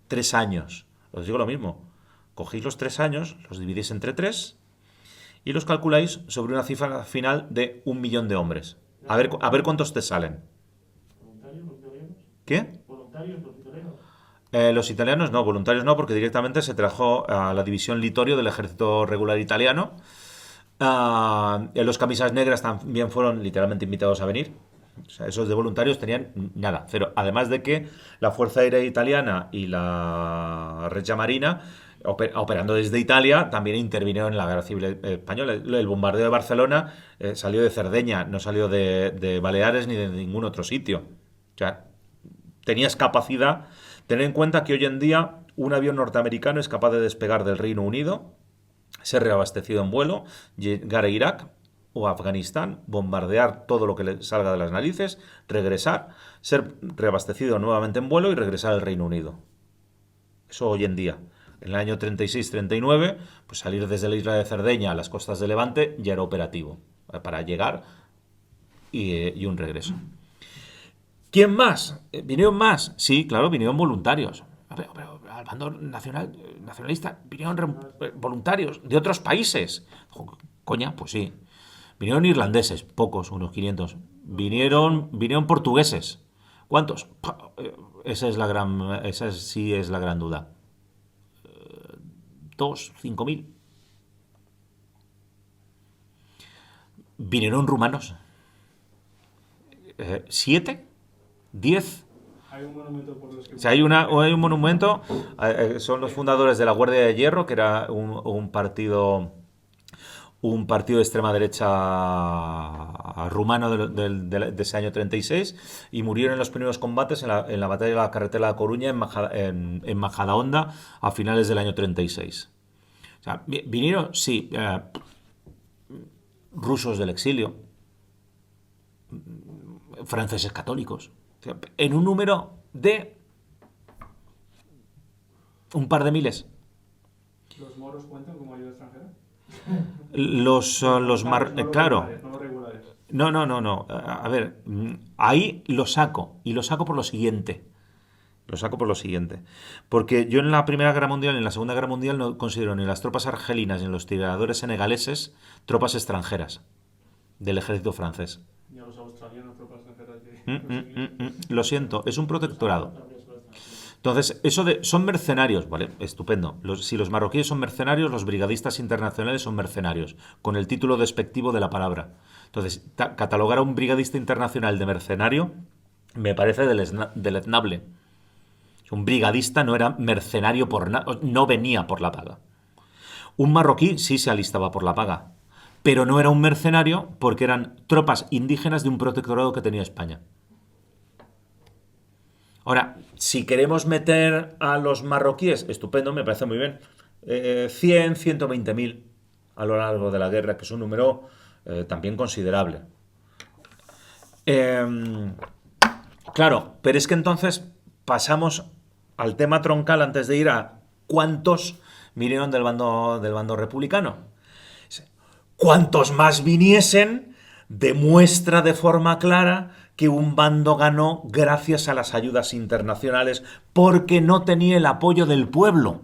3 años. Os digo lo mismo. Cogéis los 3 años, los dividís entre 3 y los calculáis sobre una cifra final de 1 millón de hombres. A ver cuántos te salen. ¿Voluntarios los italianos? ¿Qué? ¿Voluntarios los italianos? Los italianos no, voluntarios no, porque directamente se trajo a la división Littorio del ejército regular italiano. Los camisas negras también fueron literalmente invitados a venir. O sea, esos de voluntarios tenían nada, cero. Además de que la Fuerza Aérea Italiana y la Regia Marina, operando desde Italia, también intervinieron en la Guerra Civil Española. El bombardeo de Barcelona salió de Cerdeña, no salió de Baleares ni de ningún otro sitio. O sea, tenías capacidad. Tener en cuenta que hoy en día un avión norteamericano es capaz de despegar del Reino Unido, ser reabastecido en vuelo, llegar a Irak o a Afganistán, bombardear todo lo que le salga de las narices, regresar, ser reabastecido nuevamente en vuelo y regresar al Reino Unido. Eso hoy en día. En el año 36-39, pues salir desde la isla de Cerdeña a las costas de Levante ya era operativo para llegar y un regreso. ¿Quién más? ¿Vinieron más? Sí, claro, vinieron voluntarios. Pero al bando nacionalista vinieron voluntarios de otros países. Coña, pues sí. Vinieron irlandeses, pocos, unos 500. Vinieron portugueses. ¿Cuántos? Esa sí es la gran duda. 2, 5.000. Vinieron rumanos. 7, 10. Hay un monumento por los que... O sea, hay un monumento. Son los fundadores de la Guardia de Hierro, que era un partido de extrema derecha rumano de ese año 36, y murieron en los primeros combates en la batalla de la carretera de La Coruña en Majadahonda a finales del año 36. O sea, vinieron, sí, rusos del exilio, franceses católicos, o sea, en un número de un par de miles. ¿Los moros cuentan como ayuda extranjera? Claro. No regulares. No. A ver, ahí lo saco. Y lo saco por lo siguiente. Lo saco por lo siguiente. Porque yo en la Primera Guerra Mundial y en la Segunda Guerra Mundial no considero ni las tropas argelinas ni los tiradores senegaleses tropas extranjeras del ejército francés. Y a los australianos, tropas extranjeras que... Lo siento, es un protectorado. También son extranjeros. Entonces, eso de son mercenarios, ¿vale? Estupendo. Si los marroquíes son mercenarios, los brigadistas internacionales son mercenarios, con el título despectivo de la palabra. Entonces, catalogar a un brigadista internacional de mercenario me parece deleznable. Un brigadista no era mercenario por nada, no venía por la paga. Un marroquí sí se alistaba por la paga, pero no era un mercenario porque eran tropas indígenas de un protectorado que tenía España. Ahora, si queremos meter a los marroquíes, estupendo, me parece muy bien. 100, 120.000 a lo largo de la guerra, que es un número también considerable. Claro, pero es que entonces pasamos al tema troncal antes de ir a cuántos vinieron del bando republicano. Cuantos más viniesen, demuestra de forma clara que un bando ganó gracias a las ayudas internacionales porque no tenía el apoyo del pueblo.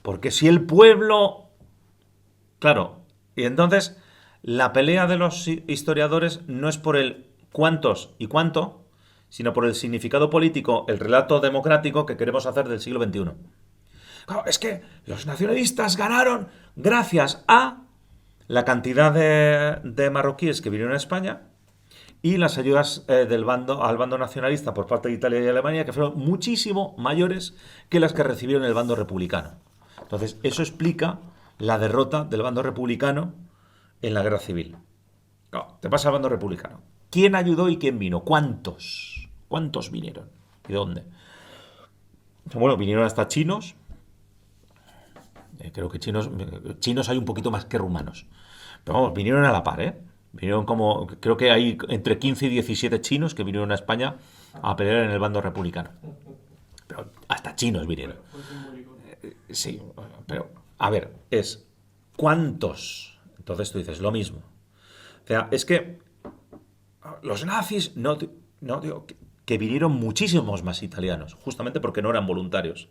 Porque si el pueblo... Claro, y entonces la pelea de los historiadores no es por el cuántos y cuánto, sino por el significado político, el relato democrático que queremos hacer del siglo XXI. Claro, es que los nacionalistas ganaron gracias a la cantidad de marroquíes que vinieron a España y las ayudas al bando nacionalista por parte de Italia y Alemania, que fueron muchísimo mayores que las que recibieron el bando republicano. Entonces, eso explica la derrota del bando republicano en la guerra civil. Claro, te pasa al bando republicano. ¿Quién ayudó y quién vino? ¿Cuántos? ¿Cuántos vinieron? ¿Y dónde? Bueno, vinieron hasta chinos. Creo que chinos hay un poquito más que rumanos. Pero vamos, vinieron a la par, ¿eh? Vinieron como, creo que hay entre 15 y 17 chinos que vinieron a España a pelear en el bando republicano. Pero hasta chinos vinieron. Sí, pero, a ver, es ¿cuántos? Entonces tú dices, lo mismo. O sea, es que los nazis, no digo que vinieron muchísimos más italianos, justamente porque no eran voluntarios.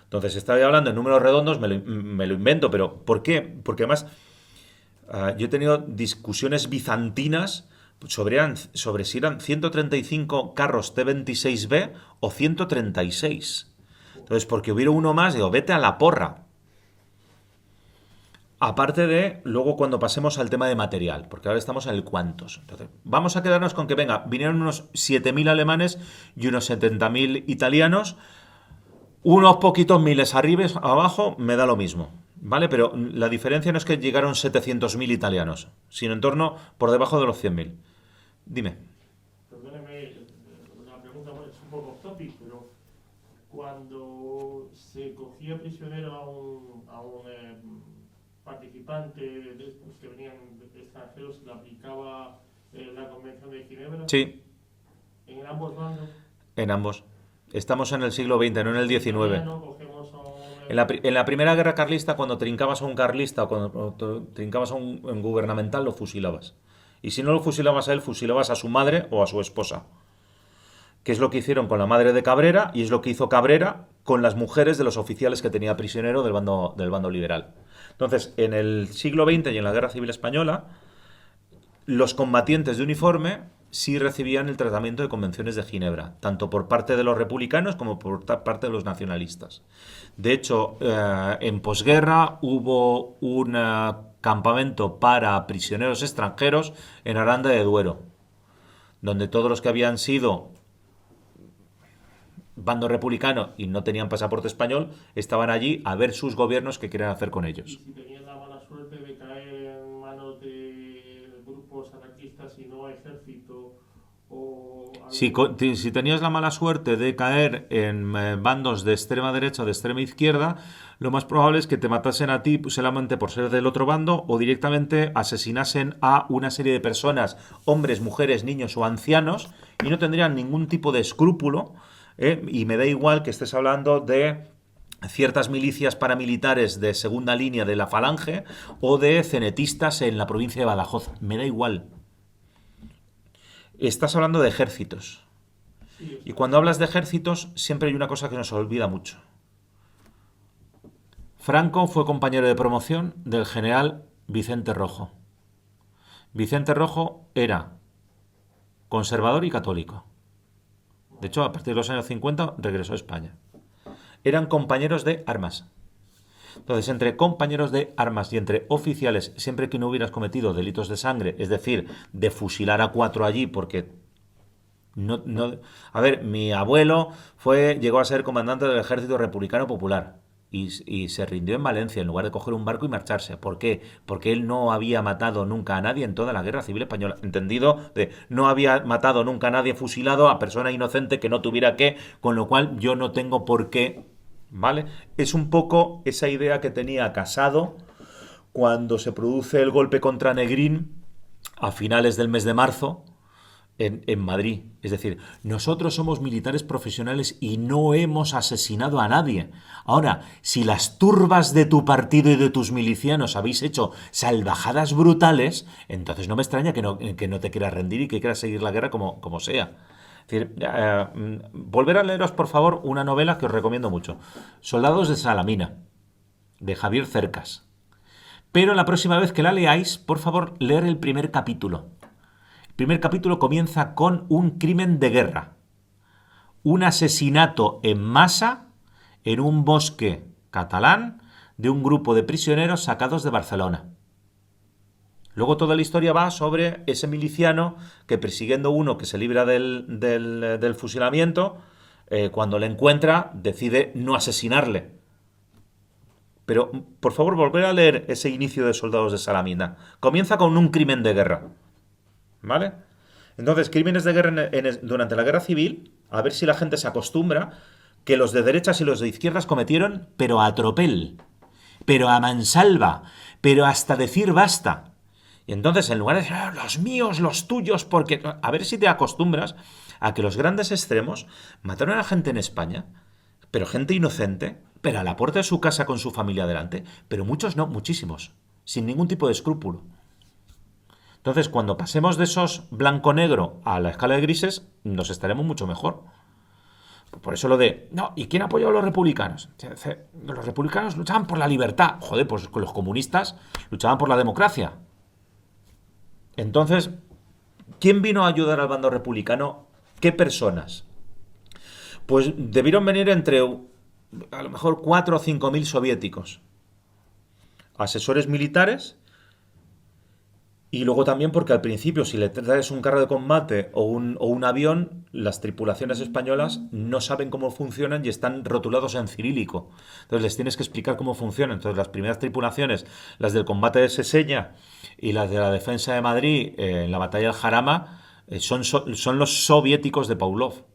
Entonces, estaba hablando en números redondos, me lo invento, pero ¿por qué? Porque además yo he tenido discusiones bizantinas sobre si eran 135 carros T-26B o 136. Entonces, porque hubiera uno más, digo, vete a la porra. Aparte de, luego cuando pasemos al tema de material, porque ahora estamos en el cuántos. Entonces, vamos a quedarnos con que, venga, vinieron unos 7.000 alemanes y unos 70.000 italianos, unos poquitos miles arriba, abajo, me da lo mismo, ¿vale? Pero la diferencia no es que llegaron 700.000 italianos, sino en torno por debajo de los 100.000. Dime. Perdóneme, una pregunta, bueno, es un poco off topic, pero cuando se cogía prisionero a un participante de estos que venían de extranjeros, ¿le aplicaba la Convención de Ginebra? Sí. ¿En ambos bandos? En ambos. Estamos en el siglo XX, no en el XIX. No cogemos a un, En la primera guerra carlista, cuando trincabas a un carlista o cuando trincabas a un gubernamental, lo fusilabas. Y si no lo fusilabas a él, fusilabas a su madre o a su esposa. Que es lo que hicieron con la madre de Cabrera y es lo que hizo Cabrera con las mujeres de los oficiales que tenía prisionero del bando liberal. Entonces, en el siglo XX y en la Guerra Civil Española, los combatientes de uniforme sí recibían el tratamiento de convenciones de Ginebra, tanto por parte de los republicanos como por parte de los nacionalistas. De hecho, en posguerra hubo un campamento para prisioneros extranjeros en Aranda de Duero, donde todos los que habían sido bando republicano y no tenían pasaporte español estaban allí a ver sus gobiernos qué quieren hacer con ellos. y si tenías la mala suerte de caer en manos de grupos anarquistas y no ejército o algo... Si tenías la mala suerte de caer en bandos de extrema derecha o de extrema izquierda, lo más probable es que te matasen a ti solamente por ser del otro bando o directamente asesinasen a una serie de personas, hombres, mujeres, niños o ancianos, y no tendrían ningún tipo de escrúpulo. Y me da igual que estés hablando de ciertas milicias paramilitares de segunda línea de la Falange o de cenetistas en la provincia de Badajoz. Me da igual. Estás hablando de ejércitos. Sí, Y cuando hablas de ejércitos, siempre hay una cosa que nos olvida mucho. Franco fue compañero de promoción del general Vicente Rojo. Vicente Rojo era conservador y católico. De hecho, a partir de los años 50 regresó a España. Eran compañeros de armas. Entonces, entre compañeros de armas y entre oficiales, siempre que no hubieras cometido delitos de sangre, es decir, de fusilar a 4 allí porque a ver, mi abuelo llegó a ser comandante del Ejército Republicano Popular y se rindió en Valencia en lugar de coger un barco y marcharse. ¿Por qué? Porque él no había matado nunca a nadie en toda la Guerra Civil Española. Entendido, no había matado nunca a nadie fusilado a persona inocente que no tuviera que, con lo cual yo no tengo por qué, ¿vale? Es un poco esa idea que tenía Casado cuando se produce el golpe contra Negrín a finales del mes de marzo en Madrid. Es decir, nosotros somos militares profesionales y no hemos asesinado a nadie. Ahora, si las turbas de tu partido y de tus milicianos habéis hecho salvajadas brutales, entonces no me extraña que no te quieras rendir y que quieras seguir la guerra como sea. Es decir, volver a leeros, por favor, una novela que os recomiendo mucho. Soldados de Salamina, de Javier Cercas. Pero la próxima vez que la leáis, por favor, leer el primer capítulo. El primer capítulo comienza con un crimen de guerra. Un asesinato en masa en un bosque catalán de un grupo de prisioneros sacados de Barcelona. Luego toda la historia va sobre ese miliciano que, persiguiendo uno que se libra del fusilamiento, cuando le encuentra, decide no asesinarle. Pero, por favor, volver a leer ese inicio de Soldados de Salamina. Comienza con un crimen de guerra. ¿Vale? Entonces, crímenes de guerra durante la Guerra Civil, a ver si la gente se acostumbra, que los de derechas y los de izquierdas cometieron, pero a tropel, pero a mansalva, pero hasta decir basta. Y entonces, en lugar de decir, los míos, los tuyos, porque... A ver si te acostumbras a que los grandes extremos mataron a gente en España, pero gente inocente, pero a la puerta de su casa con su familia delante, pero muchos no, muchísimos, sin ningún tipo de escrúpulo. Entonces, cuando pasemos de esos blanco-negro a la escala de grises, nos estaremos mucho mejor. Por eso lo de, no, ¿y quién apoyó a los republicanos? Los republicanos luchaban por la libertad. Joder, pues los comunistas luchaban por la democracia. Entonces, ¿quién vino a ayudar al bando republicano? ¿Qué personas? Pues debieron venir entre, a lo mejor, 4 o 5 mil soviéticos. Asesores militares. Y luego también porque al principio, si le traes un carro de combate o un avión, las tripulaciones españolas no saben cómo funcionan y están rotulados en cirílico. Entonces les tienes que explicar cómo funcionan. Entonces las primeras tripulaciones, las del combate de Seseña y las de la defensa de Madrid en la batalla del Jarama, son los soviéticos de Pavlov.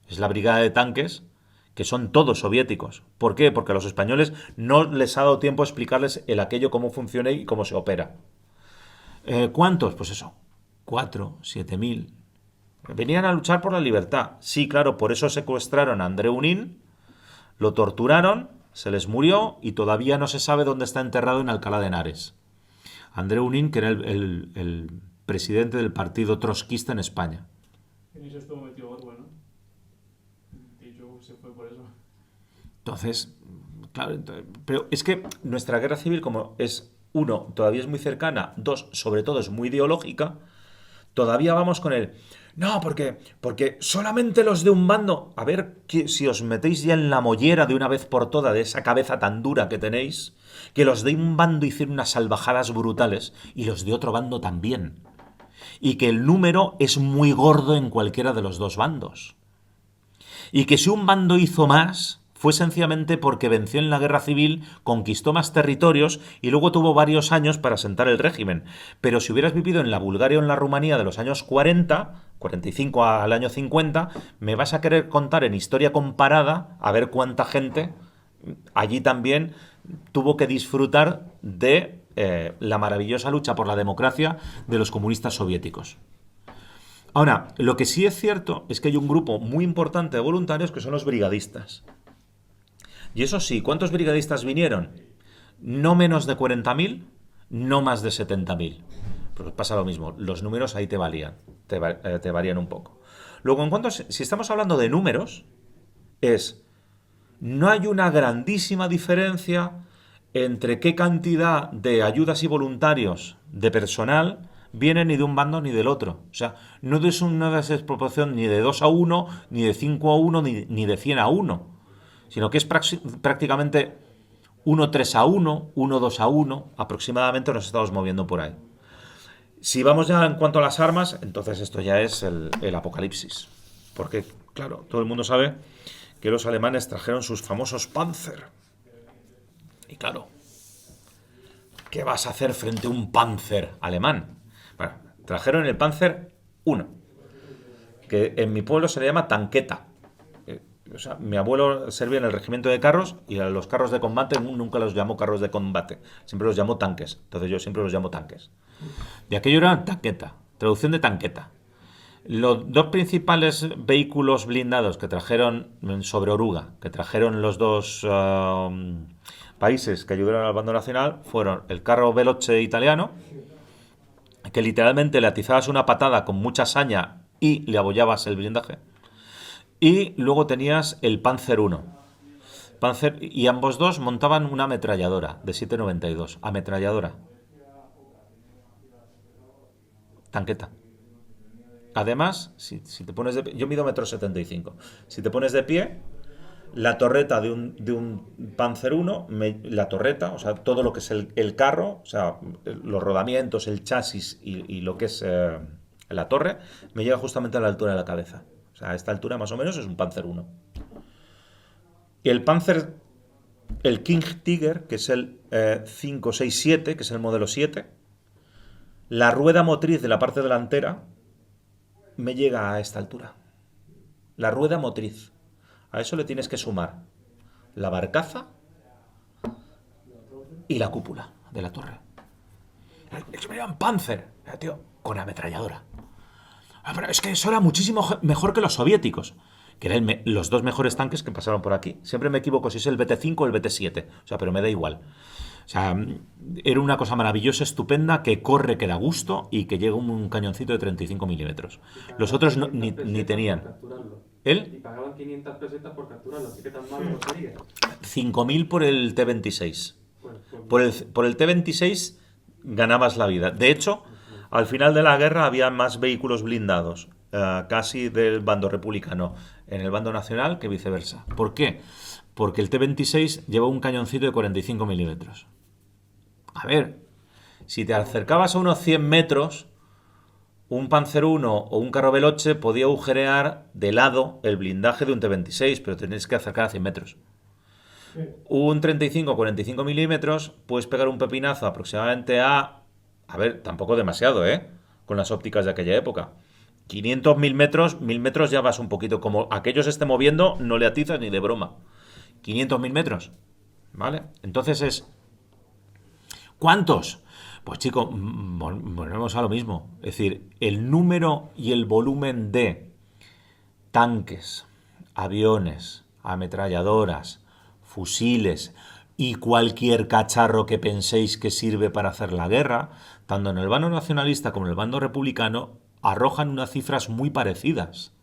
Es la brigada de tanques, que son todos soviéticos. ¿Por qué? Porque a los españoles no les ha dado tiempo a explicarles el aquello cómo funciona y cómo se opera. ¿Cuántos? Pues eso, 4, 7 mil. Venían a luchar por la libertad. Sí, claro, por eso secuestraron a André Unín, lo torturaron, se les murió y todavía no se sabe dónde está enterrado en Alcalá de Henares. André Unín, que era el presidente del partido trotskista en España. En eso estuvo metido Orwell, ¿no? De hecho, se fue por eso. Entonces, claro, pero es que nuestra guerra civil, como es... 1, todavía es muy cercana. 2, sobre todo es muy ideológica. Todavía vamos con el... No, porque solamente los de un bando... A ver si os metéis ya en la mollera de una vez por todas de esa cabeza tan dura que tenéis, que los de un bando hicieron unas salvajadas brutales y los de otro bando también. Y que el número es muy gordo en cualquiera de los dos bandos. Y que si un bando hizo más... fue sencillamente porque venció en la guerra civil, conquistó más territorios y luego tuvo varios años para asentar el régimen. Pero si hubieras vivido en la Bulgaria o en la Rumanía de los años 40, 45 al año 50, me vas a querer contar en historia comparada a ver cuánta gente allí también tuvo que disfrutar de la maravillosa lucha por la democracia de los comunistas soviéticos. Ahora, lo que sí es cierto es que hay un grupo muy importante de voluntarios que son los brigadistas. Y eso sí, ¿cuántos brigadistas vinieron? No menos de 40.000, no más de 70.000. Pues pasa lo mismo, los números ahí te varían un poco. Luego, en cuanto si estamos hablando de números, no hay una grandísima diferencia entre qué cantidad de ayudas y voluntarios de personal vienen ni de un bando ni del otro. O sea, no es una desproporción ni de 2-1, ni de 5-1, ni de 100-1, sino que es prácticamente 1-3-1, 1-2-1, aproximadamente nos estamos moviendo por ahí. Si vamos ya en cuanto a las armas, entonces esto ya es el apocalipsis. Porque, claro, todo el mundo sabe que los alemanes trajeron sus famosos Panzer. Y claro, ¿qué vas a hacer frente a un Panzer alemán? Bueno, trajeron el Panzer I, que en mi pueblo se le llama tanqueta. O sea, mi abuelo servía en el regimiento de carros y a los carros de combate nunca los llamó carros de combate, siempre los llamó tanques. Entonces yo siempre los llamo tanques. Y aquello era tanqueta, traducción de tanqueta. Los dos principales vehículos blindados que trajeron sobre oruga, que trajeron los dos países que ayudaron al bando nacional, fueron el carro Veloce italiano, que literalmente le atizabas una patada con mucha saña y le abollabas el blindaje. Y luego tenías el Panzer I. Y ambos dos montaban una ametralladora de 7,92. Ametralladora. Tanqueta. Además, si te pones de pie, yo mido 1,75 m. Si te pones de pie, la torreta de un Panzer I, la torreta, o sea, todo lo que es el carro, o sea, los rodamientos, el chasis y lo que es la torre, me llega justamente a la altura de la cabeza. O sea, a esta altura más o menos es un Panzer I. Y el Panzer, el King Tiger, que es el 567, que es el modelo 7, la rueda motriz de la parte delantera me llega a esta altura. La rueda motriz. A eso le tienes que sumar la barcaza y la cúpula de la torre. Es que me llaman Panzer, tío, con ametralladora. Pero es que eso era muchísimo mejor que los soviéticos, que eran los dos mejores tanques que pasaron por aquí. Siempre me equivoco si es el BT-5 o el BT-7, o sea, pero me da igual. O sea, era una cosa maravillosa, estupenda, que corre, que da gusto y que llega un cañoncito de 35 milímetros. Los otros ni tenían. ¿Él? Y pagaban 500 pesetas por capturarlo, así que tan malo no sería. 5.000 por el T-26. Por el T-26 ganabas la vida. De hecho, al final de la guerra había más vehículos blindados, casi del bando republicano, en el bando nacional que viceversa. ¿Por qué? Porque el T-26 lleva un cañoncito de 45 milímetros. A ver, si te acercabas a unos 100 metros, un Panzer I o un carro Veloce podía agujerear de lado el blindaje de un T-26, pero tenéis que acercar a 100 metros. Un 35 o 45 milímetros puedes pegar un pepinazo aproximadamente a ver, tampoco demasiado, con las ópticas de aquella época. 500, 1000 metros ya vas un poquito, como aquello se esté moviendo, no le atizas ni de broma. 500, 1000 metros, ¿vale? Entonces ¿cuántos? Pues chicos, volvemos a lo mismo. Es decir, el número y el volumen de tanques, aviones, ametralladoras, fusiles y cualquier cacharro que penséis que sirve para hacer la guerra, tanto en el bando nacionalista como en el bando republicano, arrojan unas cifras muy parecidas.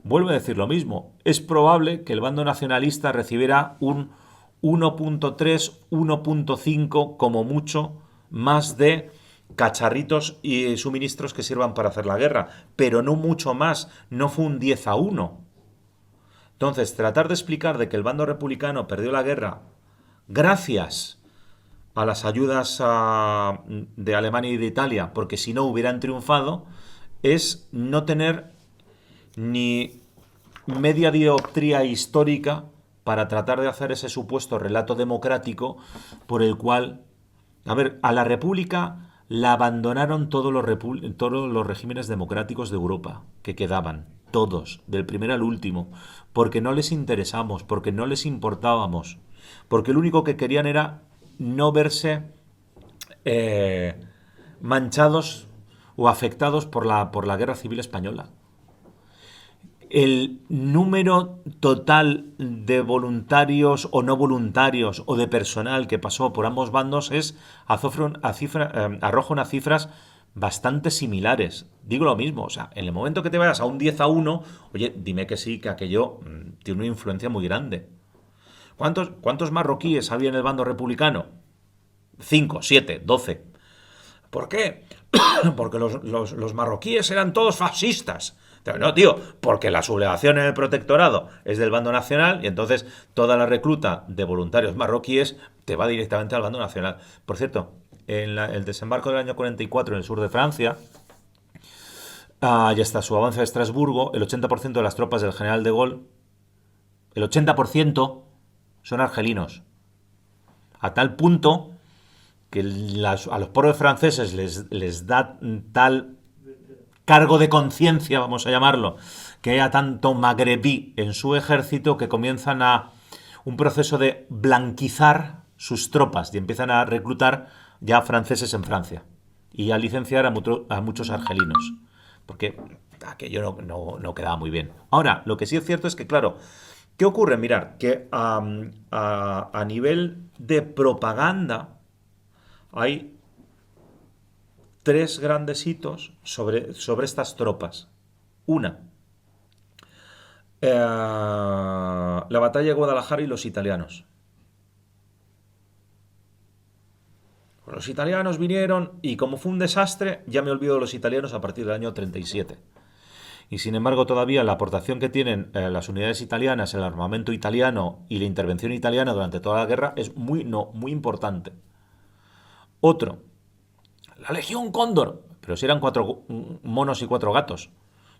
Vuelvo a decir lo mismo. Es probable que el bando nacionalista recibiera un 1.3, 1.5, como mucho, más de cacharritos y suministros que sirvan para hacer la guerra, pero no mucho más, no fue un 10-1. Entonces, tratar de explicar de que el bando republicano perdió la guerra gracias a las ayudas de Alemania y de Italia, porque si no hubieran triunfado, es no tener ni media dioptría histórica para tratar de hacer ese supuesto relato democrático por el cual, a la República la abandonaron todos los regímenes democráticos de Europa que quedaban, todos, del primero al último, porque no les interesamos, porque no les importábamos, porque lo único que querían era no verse manchados o afectados por la Guerra Civil Española. El número total de voluntarios o no voluntarios o de personal que pasó por ambos bandos arroja unas cifras bastante similares. Digo lo mismo, o sea, en el momento que te vayas a un 10-1, oye, dime que sí, que aquello tiene una influencia muy grande. ¿Cuántos marroquíes había en el bando republicano? 5, 7, 12. ¿Por qué? Porque los marroquíes eran todos fascistas. No, tío, porque la sublevación en el protectorado es del bando nacional y entonces toda la recluta de voluntarios marroquíes te va directamente al bando nacional. Por cierto, en el desembarco del año 44 en el sur de Francia, y hasta su avance a Estrasburgo, el 80% de las tropas del general de Gaulle, el 80% son argelinos. A tal punto que a los pobres franceses les da tal cargo de conciencia, vamos a llamarlo, que haya tanto magrebí en su ejército que comienzan a un proceso de blanquizar sus tropas y empiezan a reclutar ya franceses en Francia y a licenciar a muchos argelinos, porque aquello no quedaba muy bien. Ahora, lo que sí es cierto es que, claro, ¿qué ocurre? Mirad, que a nivel de propaganda hay 3 grandes hitos sobre estas tropas. Una, la batalla de Guadalajara y los italianos. Los italianos vinieron y como fue un desastre, ya me olvido de los italianos a partir del año 37. Y sin embargo todavía la aportación que tienen las unidades italianas, el armamento italiano y la intervención italiana durante toda la guerra es muy importante. Otro, la Legión Cóndor, pero si eran 4 monos y 4 gatos.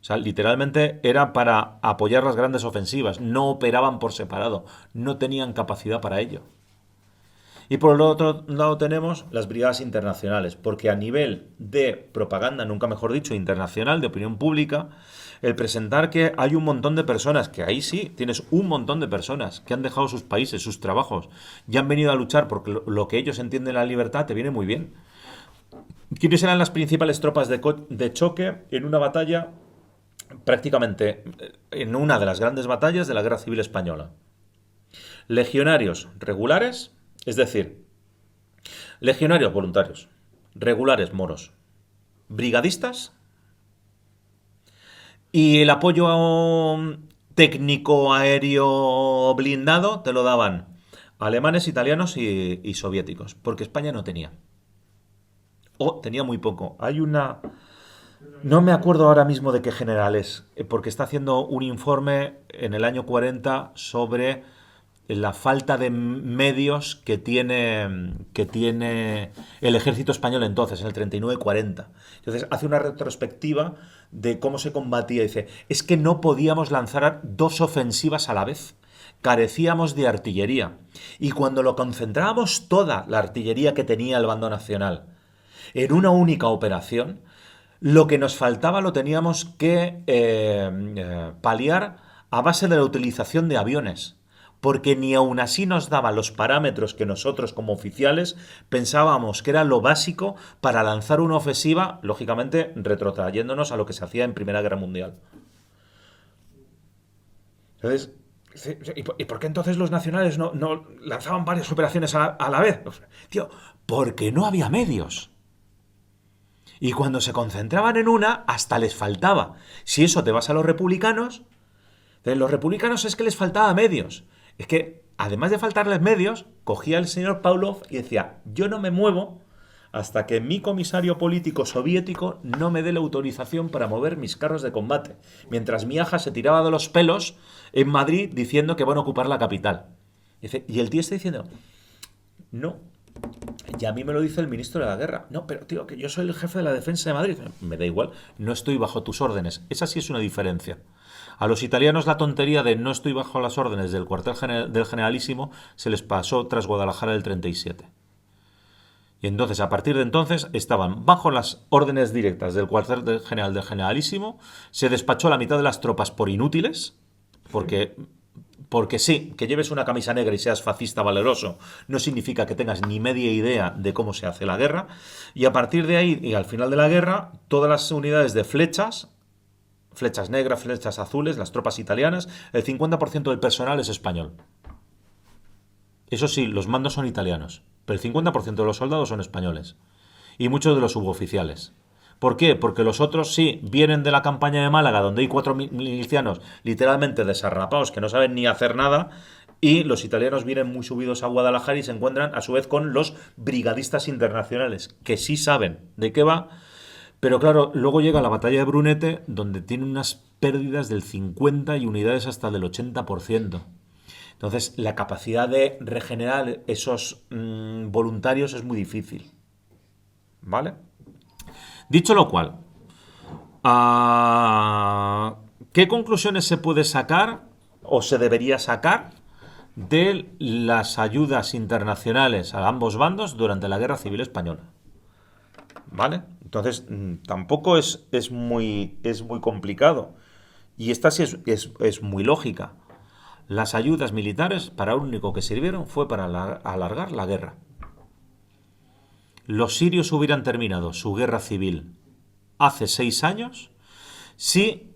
O sea, literalmente era para apoyar las grandes ofensivas, no operaban por separado, no tenían capacidad para ello. Y por el otro lado tenemos las brigadas internacionales, porque a nivel de propaganda, nunca mejor dicho, internacional, de opinión pública, el presentar que hay un montón de personas, que ahí sí, tienes un montón de personas que han dejado sus países, sus trabajos, y han venido a luchar porque lo que ellos entienden la libertad, te viene muy bien. ¿Quiénes eran las principales tropas de choque en una batalla, prácticamente en una de las grandes batallas de la Guerra Civil Española? Legionarios regulares, es decir, legionarios voluntarios, regulares moros, brigadistas y el apoyo técnico aéreo blindado te lo daban alemanes, italianos y soviéticos, porque España no tenía. O tenía muy poco. Hay una... No me acuerdo ahora mismo de qué general es, porque está haciendo un informe en el año 40 sobre la falta de medios que tiene el ejército español entonces, en el 39-40. Entonces hace una retrospectiva de cómo se combatía. Dice, es que no podíamos lanzar 2 ofensivas a la vez. Carecíamos de artillería. Y cuando lo concentrábamos toda la artillería que tenía el bando nacional en una única operación, lo que nos faltaba lo teníamos que paliar a base de la utilización de aviones, porque ni aún así nos daban los parámetros que nosotros como oficiales pensábamos que era lo básico para lanzar una ofensiva, lógicamente retrotrayéndonos a lo que se hacía en Primera Guerra Mundial. Entonces, ¿y por qué entonces los nacionales no lanzaban varias operaciones a la vez? Tío, porque no había medios. Y cuando se concentraban en una, hasta les faltaba. Si eso te vas a los republicanos, los republicanos es que les faltaba medios. Es que, además de faltarles medios, cogía el señor Pavlov y decía, yo no me muevo hasta que mi comisario político soviético no me dé la autorización para mover mis carros de combate. Mientras mi aja se tiraba de los pelos en Madrid diciendo que van a ocupar la capital. Y el tío está diciendo, no. Y a mí me lo dice el ministro de la guerra. No, pero tío, que yo soy el jefe de la defensa de Madrid. Me da igual, no estoy bajo tus órdenes. Esa sí es una diferencia. A los italianos la tontería de no estoy bajo las órdenes del cuartel del generalísimo se les pasó tras Guadalajara del 37. Y entonces, a partir de entonces, estaban bajo las órdenes directas del cuartel general del generalísimo. Se despachó la mitad de las tropas por inútiles, porque sí, que lleves una camisa negra y seas fascista valeroso no significa que tengas ni media idea de cómo se hace la guerra. Y a partir de ahí, y al final de la guerra, todas las unidades de flechas negras, flechas azules, las tropas italianas, el 50% del personal es español. Eso sí, los mandos son italianos, pero el 50% de los soldados son españoles. Y muchos de los suboficiales. ¿Por qué? Porque los otros sí vienen de la campaña de Málaga, donde hay 4 milicianos literalmente desarrapados que no saben ni hacer nada, y los italianos vienen muy subidos a Guadalajara y se encuentran a su vez con los brigadistas internacionales, que sí saben de qué va. Pero claro, luego llega la batalla de Brunete, donde tiene unas pérdidas del 50 y unidades hasta del 80%. Entonces, la capacidad de regenerar esos voluntarios es muy difícil. ¿Vale? Dicho lo cual, ¿qué conclusiones se puede sacar o se debería sacar de las ayudas internacionales a ambos bandos durante la Guerra Civil Española? ¿Vale? Entonces, tampoco es muy complicado. Y esta sí es muy lógica. Las ayudas militares, para lo único que sirvieron fue para alargar la guerra. Los sirios hubieran terminado su guerra civil hace 6 años si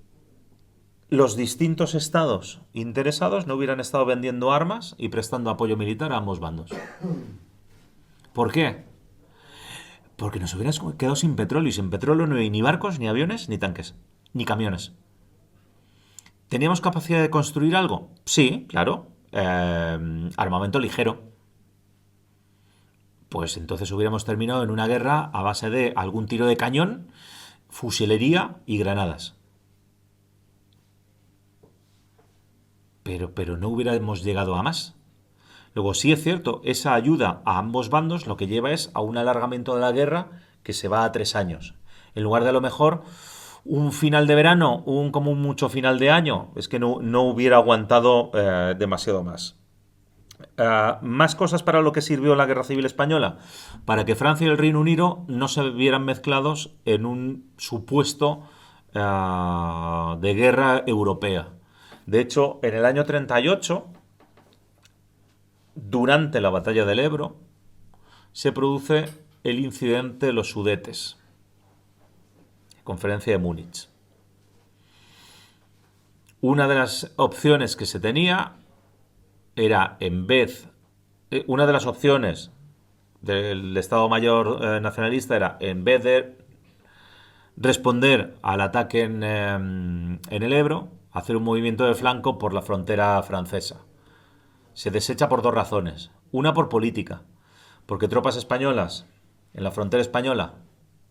los distintos estados interesados no hubieran estado vendiendo armas y prestando apoyo militar a ambos bandos. ¿Por qué? Porque nos hubiéramos quedado sin petróleo, y sin petróleo no hay ni barcos, ni aviones, ni tanques, ni camiones. ¿Teníamos capacidad de construir algo? Sí, claro. Armamento ligero. Pues entonces hubiéramos terminado en una guerra a base de algún tiro de cañón, fusilería y granadas. Pero no hubiéramos llegado a más. Luego, sí es cierto, esa ayuda a ambos bandos lo que lleva es a un alargamiento de la guerra que se va a 3 años. En lugar de a lo mejor un final de verano, como mucho final de año, es que no hubiera aguantado demasiado más. Más cosas para lo que sirvió la Guerra Civil Española, para que Francia y el Reino Unido no se vieran mezclados en un supuesto de guerra europea. De hecho, en el año 38, durante la batalla del Ebro, se produce el incidente de los Sudetes, Conferencia de Múnich. Una de las opciones que se tenía era, una de las opciones del Estado Mayor nacionalista era, en vez de responder al ataque en el Ebro, hacer un movimiento de flanco por la frontera francesa. Se desecha por 2 razones. Una, por política, porque tropas españolas en la frontera española,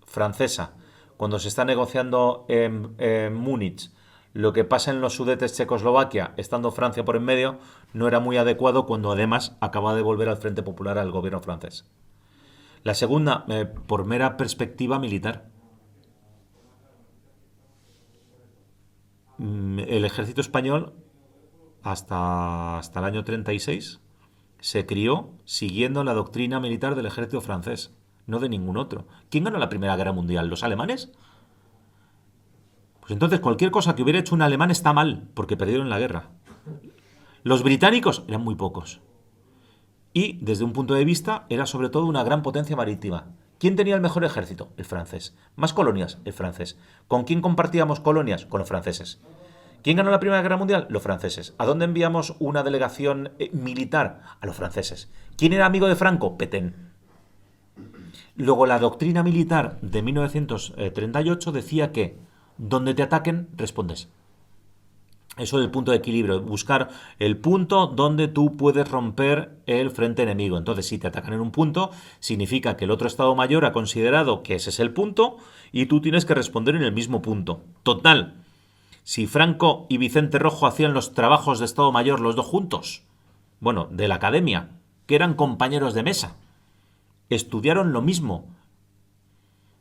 francesa, cuando se está negociando en Múnich lo que pasa en los Sudetes, Checoslovaquia, estando Francia por en medio, no era muy adecuado cuando además acaba de volver al Frente Popular al gobierno francés. La segunda, por mera perspectiva militar. El ejército español, hasta el año 36, se crió siguiendo la doctrina militar del ejército francés, no de ningún otro. ¿Quién ganó la Primera Guerra Mundial? ¿Los alemanes? Pues entonces cualquier cosa que hubiera hecho un alemán está mal, porque perdieron la guerra. Los británicos eran muy pocos. Y, desde un punto de vista, era sobre todo una gran potencia marítima. ¿Quién tenía el mejor ejército? El francés. ¿Más colonias? El francés. ¿Con quién compartíamos colonias? Con los franceses. ¿Quién ganó la Primera Guerra Mundial? Los franceses. ¿A dónde enviamos una delegación militar? A los franceses. ¿Quién era amigo de Franco? Petén. Luego, la doctrina militar de 1938 decía que donde te ataquen, respondes. Eso del punto de equilibrio, buscar el punto donde tú puedes romper el frente enemigo. Entonces, si te atacan en un punto, significa que el otro Estado Mayor ha considerado que ese es el punto y tú tienes que responder en el mismo punto. Total, si Franco y Vicente Rojo hacían los trabajos de Estado Mayor los dos juntos, bueno, de la academia, que eran compañeros de mesa, estudiaron lo mismo.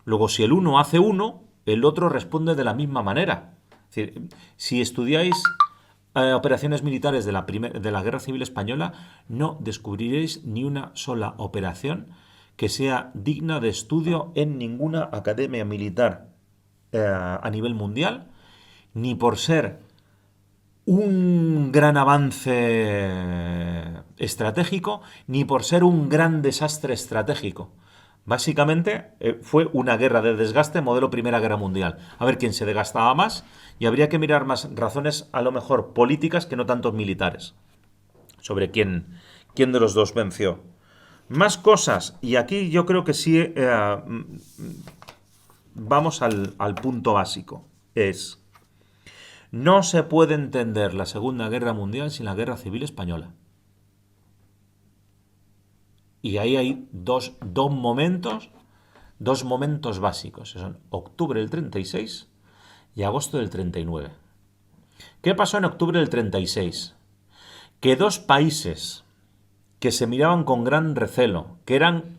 Luego, si el uno hace uno, el otro responde de la misma manera. Es decir, si estudiáis operaciones militares de la Guerra Civil Española, no descubriréis ni una sola operación que sea digna de estudio en ninguna academia militar a nivel mundial, ni por ser un gran avance estratégico, ni por ser un gran desastre estratégico. Básicamente fue una guerra de desgaste modelo Primera Guerra Mundial. A ver quién se desgastaba más, y habría que mirar más razones a lo mejor políticas que no tanto militares sobre quién de los dos venció. Más cosas, y aquí yo creo que sí vamos al punto básico. No se puede entender la Segunda Guerra Mundial sin la Guerra Civil Española. Y ahí hay dos momentos básicos. Son octubre del 36 y agosto del 39. ¿Qué pasó en octubre del 36? Que dos países que se miraban con gran recelo, que eran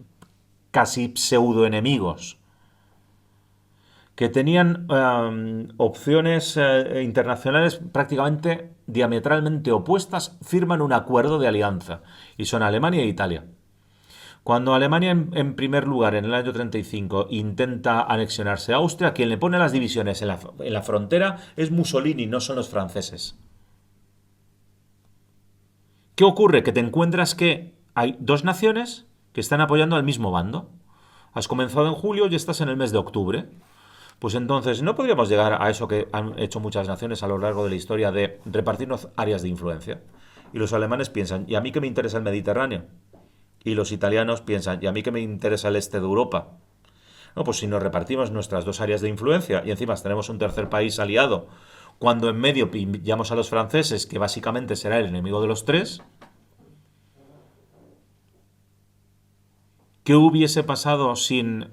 casi pseudoenemigos, que tenían opciones internacionales prácticamente diametralmente opuestas, firman un acuerdo de alianza, y son Alemania e Italia. Cuando Alemania, en primer lugar, en el año 35, intenta anexionarse a Austria, quien le pone las divisiones en la frontera es Mussolini, no son los franceses. ¿Qué ocurre? Que te encuentras que hay dos naciones que están apoyando al mismo bando. Has comenzado en julio y estás en el mes de octubre. Pues entonces no podríamos llegar a eso que han hecho muchas naciones a lo largo de la historia, de repartirnos áreas de influencia. Y los alemanes piensan, ¿y a mí qué me interesa el Mediterráneo? Y los italianos piensan, ¿y a mí qué me interesa el este de Europa? No, pues si nos repartimos nuestras dos áreas de influencia y encima tenemos un tercer país aliado, cuando en medio pillamos a los franceses, que básicamente será el enemigo de los tres, ¿qué hubiese pasado sin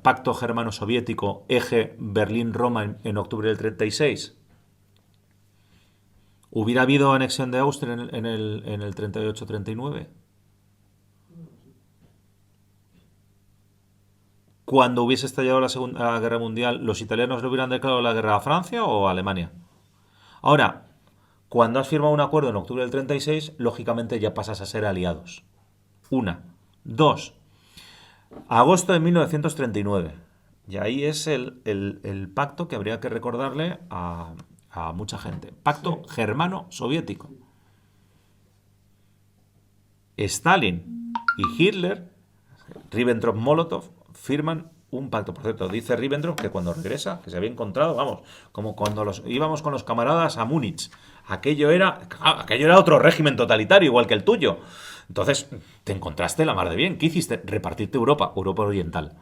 pacto germano-soviético, eje Berlín-Roma en octubre del 36? ¿Hubiera habido anexión de Austria en el 38-39? Cuando hubiese estallado la Segunda Guerra Mundial, ¿los italianos le hubieran declarado la guerra a Francia o a Alemania? Ahora, cuando has firmado un acuerdo en octubre del 36, lógicamente ya pasas a ser aliados. Una. Dos. Agosto de 1939. Y ahí es el pacto que habría que recordarle a mucha gente. Pacto germano-soviético. Stalin y Hitler, Ribbentrop-Molotov, firman un pacto. Por cierto, dice Ribbentrop que cuando regresa, que se había encontrado, vamos, como cuando íbamos con los camaradas a Múnich. Aquello era otro régimen totalitario, igual que el tuyo. Entonces, te encontraste la mar de bien. ¿Qué hiciste? Repartirte Europa Oriental.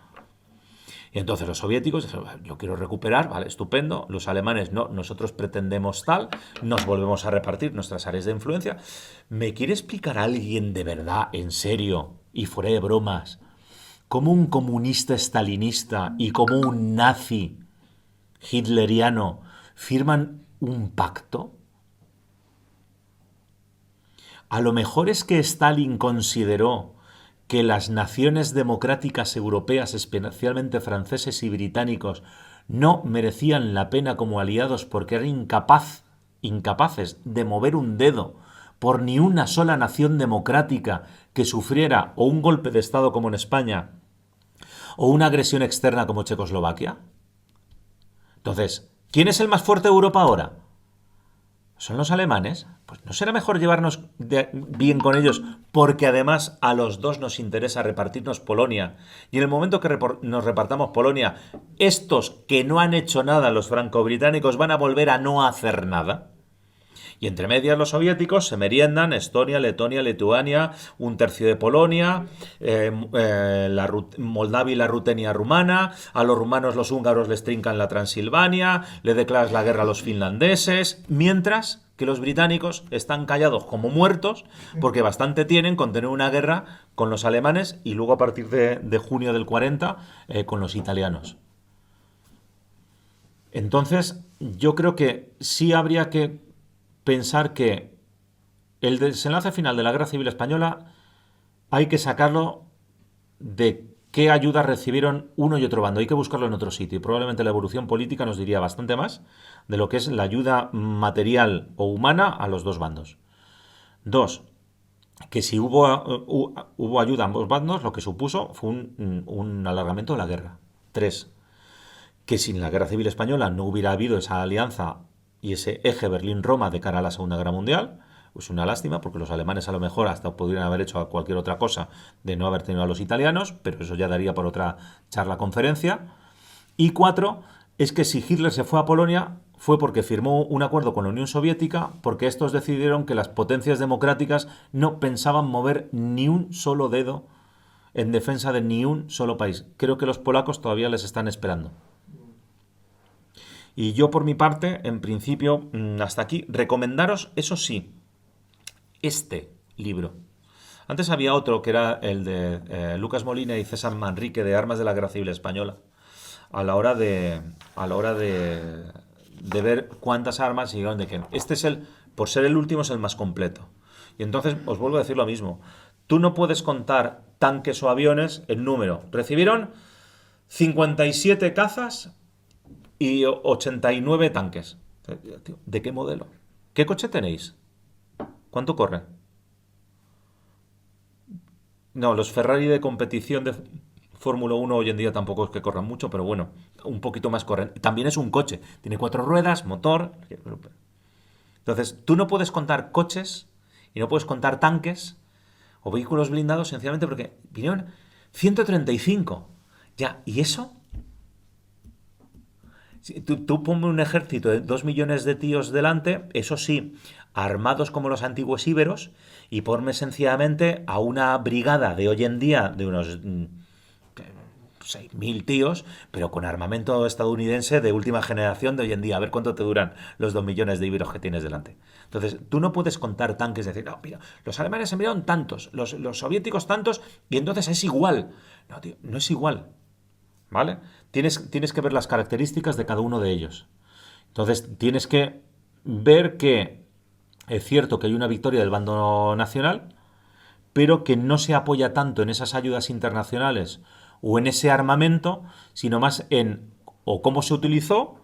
Y entonces los soviéticos dijeron, yo quiero recuperar, vale, estupendo. Los alemanes, no, nosotros pretendemos tal, nos volvemos a repartir nuestras áreas de influencia. ¿Me quiere explicar a alguien de verdad, en serio, y fuera de bromas, cómo un comunista estalinista y como un nazi hitleriano firman un pacto? A lo mejor es que Stalin consideró que las naciones democráticas europeas, especialmente franceses y británicos, no merecían la pena como aliados porque eran incapaces de mover un dedo por ni una sola nación democrática que sufriera o un golpe de Estado como en España o una agresión externa como Checoslovaquia. Entonces, ¿quién es el más fuerte de Europa ahora? ¿Son los alemanes? Pues ¿no será mejor llevarnos bien con ellos? Porque además a los dos nos interesa repartirnos Polonia. Y en el momento que nos repartamos Polonia, estos que no han hecho nada, los franco-británicos, van a volver a no hacer nada. Y entre medias los soviéticos se meriendan Estonia, Letonia, Lituania, un tercio de Polonia, Moldavia y la Rutenia rumana, a los rumanos los húngaros les trincan la Transilvania, le declaras la guerra a los finlandeses, mientras que los británicos están callados como muertos porque bastante tienen con tener una guerra con los alemanes y luego a partir de junio del 40 con los italianos. Entonces, yo creo que sí habría que pensar que el desenlace final de la Guerra Civil Española hay que sacarlo de qué ayuda recibieron uno y otro bando. Hay que buscarlo en otro sitio. Y probablemente la evolución política nos diría bastante más de lo que es la ayuda material o humana a los dos bandos. Dos, que si hubo ayuda a ambos bandos, lo que supuso fue un alargamiento de la guerra. Tres, que sin la Guerra Civil Española no hubiera habido esa alianza y ese eje Berlín-Roma de cara a la Segunda Guerra Mundial. Es una lástima porque los alemanes a lo mejor hasta podrían haber hecho cualquier otra cosa de no haber tenido a los italianos, pero eso ya daría por otra charla-conferencia. Y cuatro, es que si Hitler se fue a Polonia fue porque firmó un acuerdo con la Unión Soviética, porque estos decidieron que las potencias democráticas no pensaban mover ni un solo dedo en defensa de ni un solo país. Creo que los polacos todavía les están esperando. Y yo por mi parte, en principio, hasta aquí, recomendaros, eso sí, este libro. Antes había otro que era el de Lucas Molina y César Manrique de Armas de la Guerra Civil Española. A la hora de ver cuántas armas llegaron de qué. Este es por ser el último, es el más completo. Y entonces os vuelvo a decir lo mismo. Tú no puedes contar tanques o aviones en número. Recibieron 57 cazas y 89 tanques. ¿De qué modelo? ¿Qué coche tenéis? ¿Cuánto corre? No, los Ferrari de competición de Fórmula 1 hoy en día tampoco es que corran mucho, pero bueno, un poquito más corren. También es un coche. Tiene 4 ruedas, motor. Entonces, tú no puedes contar coches y no puedes contar tanques o vehículos blindados sencillamente porque vinieron 135. Ya, ¿y eso? Si tú ponme un ejército de 2 millones de tíos delante, eso sí, armados como los antiguos íberos, y ponme sencillamente a una brigada de hoy en día de unos 6.000 tíos, pero con armamento estadounidense de última generación de hoy en día. A ver cuánto te duran los 2 millones de íberos que tienes delante. Entonces, tú no puedes contar tanques y decir, no, mira, los alemanes enviaron tantos, los soviéticos tantos, y entonces es igual. No, tío, no es igual. ¿Vale? Tienes que ver las características de cada uno de ellos. Entonces, tienes que ver que es cierto que hay una victoria del bando nacional, pero que no se apoya tanto en esas ayudas internacionales o en ese armamento, sino más en o cómo se utilizó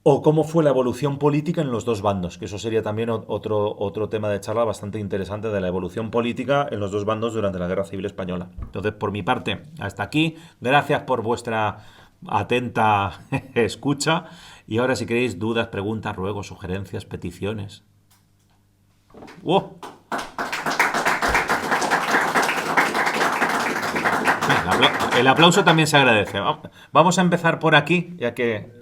o cómo fue la evolución política en los dos bandos, que eso sería también otro tema de charla bastante interesante de la evolución política en los dos bandos durante la Guerra Civil Española. Entonces, por mi parte, hasta aquí. Gracias por vuestra atenta escucha. Y ahora, si queréis dudas, preguntas, ruegos, sugerencias, peticiones. ¡Wow! El aplauso también se agradece. Vamos a empezar por aquí, ya que...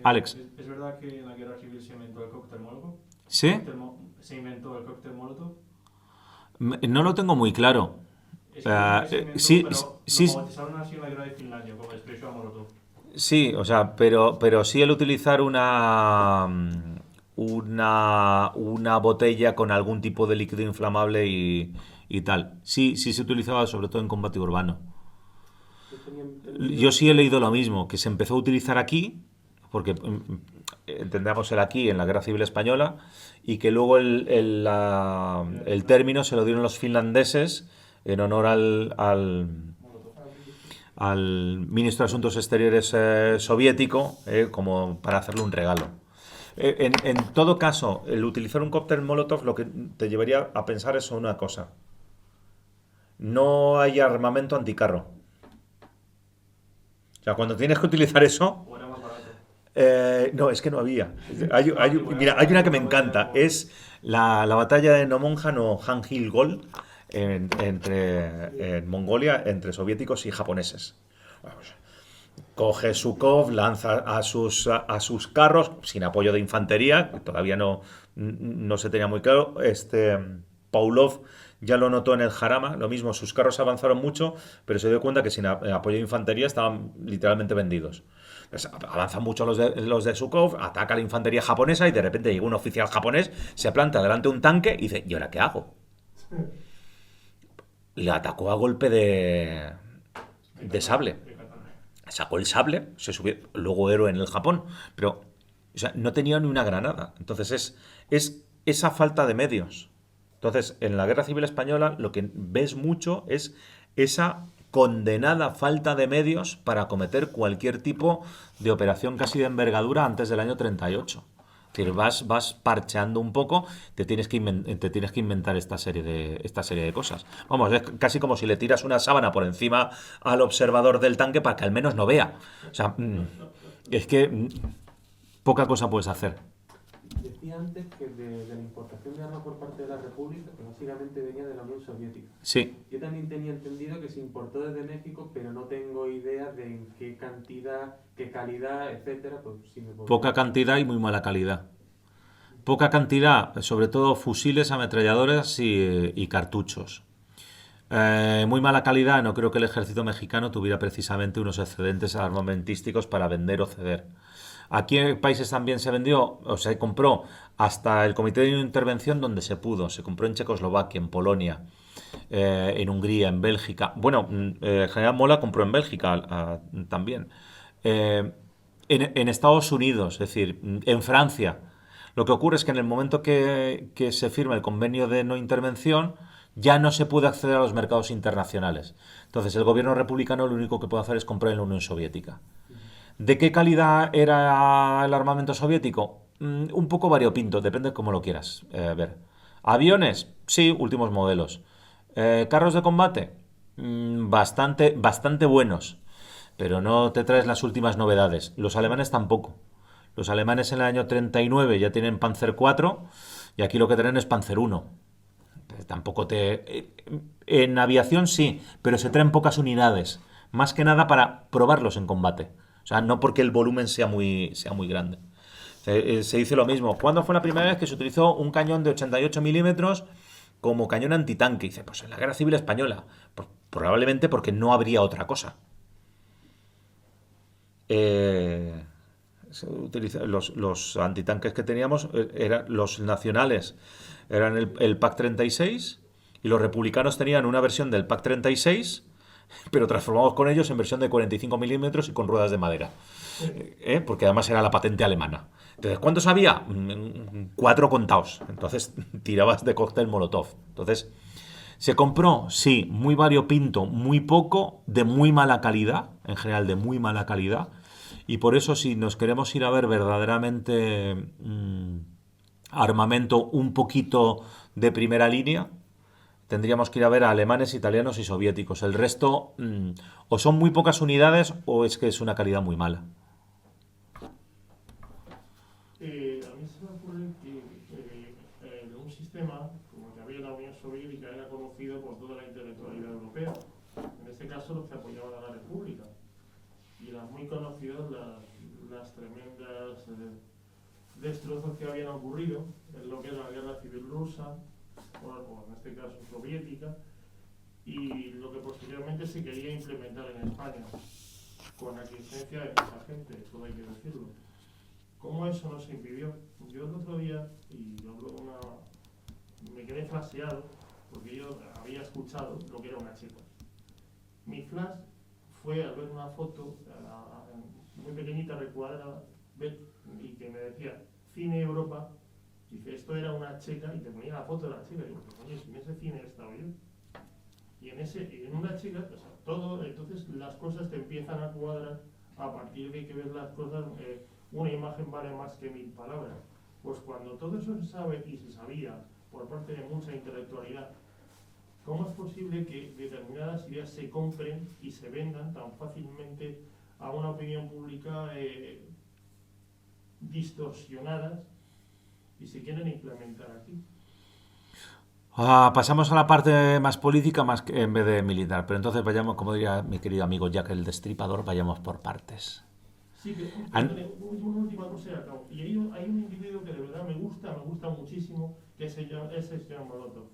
Alex. ¿Es verdad que en la Guerra Civil se inventó el cóctel Molotov? ¿Sí? ¿Se inventó el cóctel Molotov? No lo tengo muy claro. Es que se inventó, Sí, pero sí, lo bautizaron así en la Guerra de Finlandia, como expresión Molotov. sí, o sea, pero sí el utilizar una botella con algún tipo de líquido inflamable y tal. Sí, sí se utilizaba sobre todo en combate urbano. Yo sí he leído lo mismo, que se empezó a utilizar aquí, porque entendamos el aquí en la Guerra Civil Española, y que luego el término se lo dieron los finlandeses en honor al ministro de Asuntos Exteriores soviético, como para hacerle un regalo. En todo caso, el utilizar un cóctel Molotov lo que te llevaría a pensar es una cosa. No hay armamento anticarro. O sea, cuando tienes que utilizar eso... ¿O era más barato? No, es que no había. Mira, hay una que me encanta. Es la batalla de Nomonhan o Hangil Gol en Mongolia entre soviéticos y japoneses. Coge Zhukov, lanza a sus carros sin apoyo de infantería, que todavía no se tenía muy claro. Pavlov ya lo notó en el Jarama, lo mismo, sus carros avanzaron mucho, pero se dio cuenta que sin apoyo de infantería estaban literalmente vendidos. Entonces, avanzan mucho los de Zhukov, ataca la infantería japonesa y de repente llega un oficial japonés, se planta delante de un tanque y dice, ¿y ahora qué hago? Le atacó a golpe de sable. Sacó el sable, se subió, luego héroe en el Japón, pero o sea, no tenía ni una granada. Entonces es esa falta de medios. Entonces, en la Guerra Civil Española lo que ves mucho es esa condenada falta de medios para acometer cualquier tipo de operación casi de envergadura antes del año 38. Es decir, vas parcheando un poco, te tienes que inventar esta serie de cosas. Vamos, es casi como si le tiras una sábana por encima al observador del tanque para que al menos no vea. O sea, es que poca cosa puedes hacer. Decía antes que de la importación de armas por parte de la República, que básicamente venía de la Unión Soviética. Sí. Yo también tenía entendido que se importó desde México, pero no tengo idea de en qué cantidad, qué calidad, etcétera. Pues, si me Poca cantidad y muy mala calidad. Poca cantidad, sobre todo fusiles, ametralladoras y cartuchos. Muy mala calidad, no creo que el ejército mexicano tuviera precisamente unos excedentes armamentísticos para vender o ceder. Aquí en países también se vendió, o se compró hasta el Comité de Intervención donde se pudo. Se compró en Checoslovaquia, en Polonia, en Hungría, en Bélgica. Bueno, General Mola compró en Bélgica también. Eh, en Estados Unidos, es decir, en Francia. Lo que ocurre es que en el momento que se firma el convenio de no intervención, ya no se puede acceder a los mercados internacionales. Entonces, el gobierno republicano lo único que puede hacer es comprar en la Unión Soviética. ¿De qué calidad era el armamento soviético? Un poco variopinto, depende de cómo lo quieras ver. ¿Aviones? Sí, últimos modelos. ¿Carros de combate? Bastante buenos, pero no te traes las últimas novedades. Los alemanes tampoco. Los alemanes en el año 39 ya tienen Panzer 4 y aquí lo que tienen es Panzer 1. Tampoco te... En aviación sí, pero se traen pocas unidades. Más que nada para probarlos en combate. O sea, no porque el volumen sea muy grande. Se dice lo mismo. ¿Cuándo fue la primera vez que se utilizó un cañón de 88 milímetros como cañón antitanque? Dice, pues en la Guerra Civil Española. Pues probablemente porque no habría otra cosa. Los antitanques que teníamos eran los nacionales, eran el PAC 36 y los republicanos tenían una versión del PAC 36, pero transformados con ellos en versión de 45 milímetros y con ruedas de madera. Porque además era la patente alemana. Entonces, ¿cuántos había? 4 contados. Entonces, tirabas de cóctel Molotov. Entonces, ¿se compró? Sí, muy variopinto, muy poco, de muy mala calidad, en general de muy mala calidad. Y por eso, si nos queremos ir a ver verdaderamente armamento un poquito de primera línea, tendríamos que ir a ver a alemanes, italianos y soviéticos. El resto o son muy pocas unidades o es que es una calidad muy mala. A mí se me ocurre que en un sistema como el que había en la Unión Soviética era conocido por toda la intelectualidad europea, en este caso los que apoyaban a la República, y eran muy conocidos las tremendas destrozos que habían ocurrido en lo que es la Guerra Civil Rusa, o en este caso soviética, y lo que posteriormente se quería implementar en España, con la existencia de mucha gente, eso hay que decirlo. ¿Cómo eso no se impidió? Yo el otro día, me quedé flasheado, porque yo había escuchado lo que era una chica. Mi flash fue al ver una foto muy pequeñita, recuadrada, y que me decía Cine Europa. Dice, esto era una checa, y te ponía la foto de la chica. Y digo, coño, si en ese cine he estado yo. Y en una chica, o sea, todo, entonces las cosas te empiezan a cuadrar a partir de que ves las cosas. Una imagen vale más que 1000 palabras. Pues cuando todo eso se sabe y se sabía por parte de mucha intelectualidad, ¿cómo es posible que determinadas ideas se compren y se vendan tan fácilmente a una opinión pública distorsionadas y se quieren implementar aquí? Pasamos a la parte más política más que en vez de militar. Pero entonces vayamos, como diría mi querido amigo Jack el Destripador, vayamos por partes. Sí, pero una última cosa y acabo. Y hay un individuo que de verdad me gusta muchísimo, que es el señor Molotov,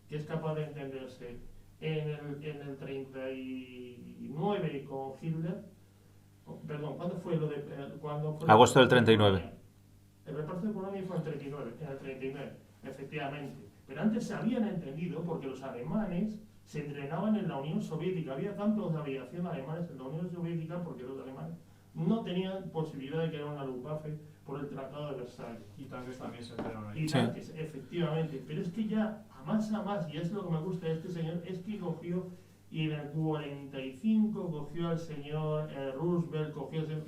que es capaz de entenderse en el 39 con Hitler. Perdón, ¿cuándo fue lo de...? Agosto del 39. El reparto de Polonia fue en el 39, efectivamente. Pero antes se habían entendido porque los alemanes se entrenaban en la Unión Soviética. Había campos de aviación alemanes en la Unión Soviética porque los alemanes no tenían posibilidad de crear una Luftwaffe por el Tratado de Versalles. Y tanques también se entrenaron ahí. Y tanques, efectivamente. Pero es que ya, a más, y es lo que me gusta de este señor, es que cogió, y en el 45 cogió al señor Roosevelt,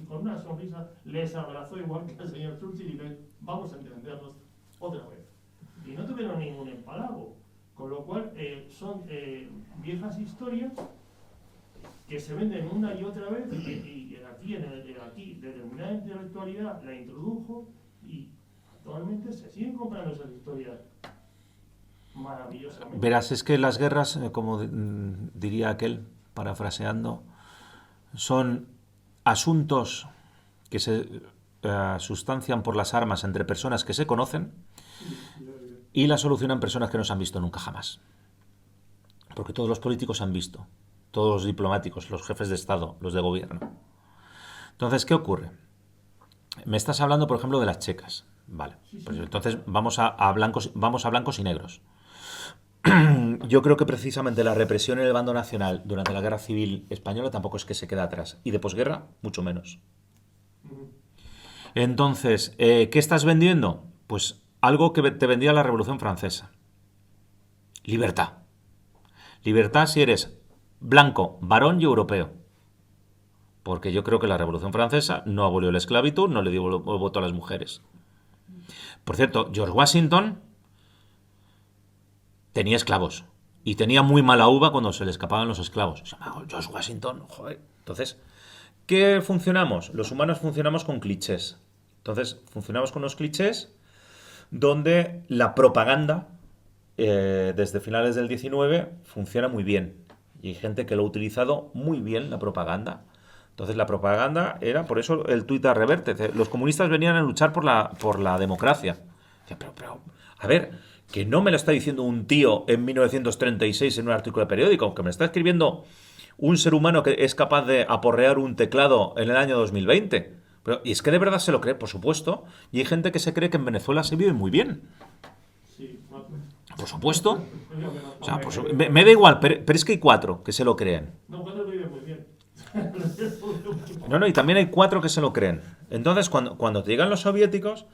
con una sonrisa, les abrazó igual que al señor Churchill y dijo, vamos a entendernos otra vez. Y no tuvieron ningún empalago. Con lo cual, son viejas historias que se venden una y otra vez, y aquí determinada intelectualidad la introdujo, y actualmente se siguen comprando esas historias maravillosamente. Verás, es que las guerras, como diría aquel, parafraseando, son asuntos que se sustancian por las armas entre personas que se conocen y la solucionan personas que no se han visto nunca jamás. Porque todos los políticos han visto, todos los diplomáticos, los jefes de Estado, los de gobierno. Entonces, ¿qué ocurre? Me estás hablando, por ejemplo, de las checas. Vale, pues entonces vamos a blancos y negros. Yo creo que precisamente la represión en el bando nacional durante la Guerra Civil Española tampoco es que se quede atrás. Y de posguerra, mucho menos. Entonces, ¿qué estás vendiendo? Pues algo que te vendía la Revolución Francesa. Libertad. Libertad si eres blanco, varón y europeo. Porque yo creo que la Revolución Francesa no abolió la esclavitud, no le dio el voto a las mujeres. Por cierto, George Washington tenía esclavos. Y tenía muy mala uva cuando se le escapaban los esclavos. Se llamaba George Washington, joder. Entonces, ¿qué funcionamos? Los humanos funcionamos con clichés. Entonces, funcionamos con unos clichés donde la propaganda, desde finales del 19, funciona muy bien. Y hay gente que lo ha utilizado muy bien, la propaganda. Entonces, la propaganda era, por eso el tuit a reverte. Los comunistas venían a luchar por la democracia. Pero, a ver, que no me lo está diciendo un tío en 1936 en un artículo de periódico, que me está escribiendo un ser humano que es capaz de aporrear un teclado en el año 2020. Y es que de verdad se lo cree, por supuesto. Y hay gente que se cree que en Venezuela se vive muy bien. Sí, Por supuesto. O sea, me da igual, pero es que hay 4 que se lo creen. no, cuando vive muy bien. No, y también hay 4 que se lo creen. Entonces, cuando te llegan los soviéticos,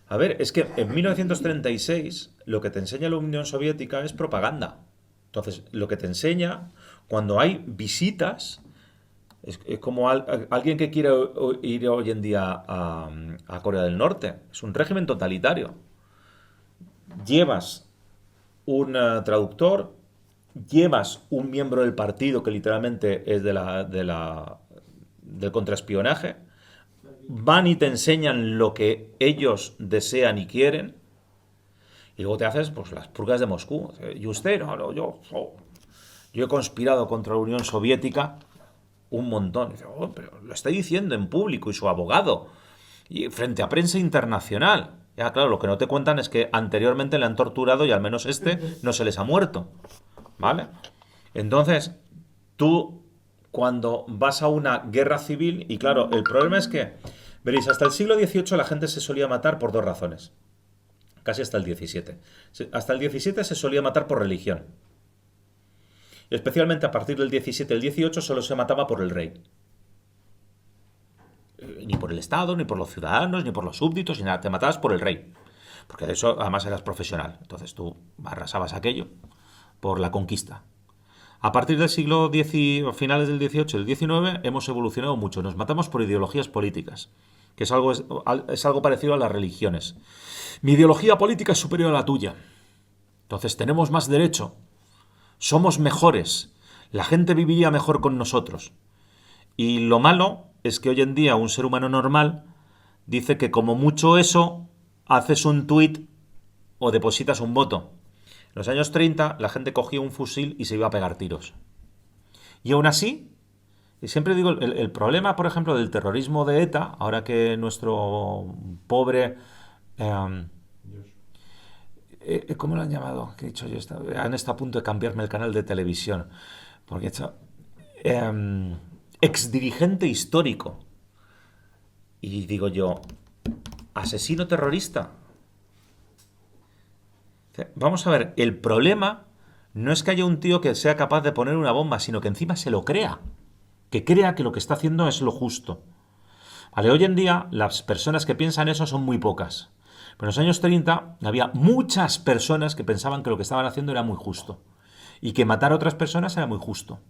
a ver, es que en 1936 lo que te enseña la Unión Soviética es propaganda. Entonces, lo que te enseña, cuando hay visitas, es como alguien que quiere ir hoy en día a Corea del Norte. Es un régimen totalitario. Llevas un traductor, llevas un miembro del partido que literalmente es del contraespionaje, van y te enseñan lo que ellos desean y quieren, y luego te haces pues las purgas de Moscú. Y usted, no, yo he conspirado contra la Unión Soviética un montón. Y dice, pero lo está diciendo en público y su abogado, y frente a prensa internacional. Ya, claro, lo que no te cuentan es que anteriormente le han torturado y al menos no se les ha muerto. ¿Vale? Entonces, tú cuando vas a una guerra civil, y claro, el problema es que, veréis, hasta el siglo XVIII la gente se solía matar por 2 razones. Casi hasta el XVII. Hasta el XVII se solía matar por religión. Y especialmente a partir del XVII y el XVIII solo se mataba por el rey. Ni por el Estado, ni por los ciudadanos, ni por los súbditos, ni nada. Te matabas por el rey. Porque de eso además eras profesional. Entonces tú arrasabas aquello por la conquista. A partir del siglo X, finales del XVIII y del XIX, hemos evolucionado mucho. Nos matamos por ideologías políticas, que es algo parecido a las religiones. Mi ideología política es superior a la tuya. Entonces tenemos más derecho. Somos mejores. La gente viviría mejor con nosotros. Y lo malo es que hoy en día un ser humano normal dice que como mucho eso haces un tuit o depositas un voto. En los años 30 la gente cogía un fusil y se iba a pegar tiros. Y aún así, y siempre digo, el problema, por ejemplo, del terrorismo de ETA, ahora que nuestro pobre... ¿cómo lo han llamado? ¿Qué he dicho yo? Han estado a punto de cambiarme el canal de televisión. Porque he hecho... exdirigente histórico. Y digo yo, asesino terrorista. Vamos a ver, el problema no es que haya un tío que sea capaz de poner una bomba, sino que encima se lo crea. Que crea que lo que está haciendo es lo justo. Vale, hoy en día las personas que piensan eso son muy pocas. Pero en los años 30 había muchas personas que pensaban que lo que estaban haciendo era muy justo. Y que matar a otras personas era muy justo.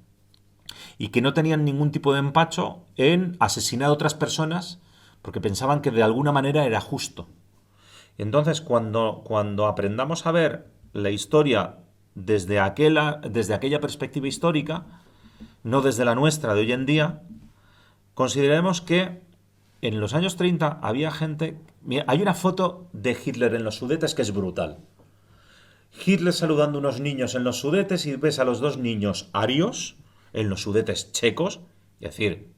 Y que no tenían ningún tipo de empacho en asesinar a otras personas porque pensaban que de alguna manera era justo. Entonces, cuando aprendamos a ver la historia desde aquella perspectiva histórica, no desde la nuestra de hoy en día, consideremos que en los años 30 había gente... Mira, hay una foto de Hitler en los Sudetes que es brutal. Hitler saludando a unos niños en los Sudetes y ves a los 2 niños arios en los Sudetes checos, es decir,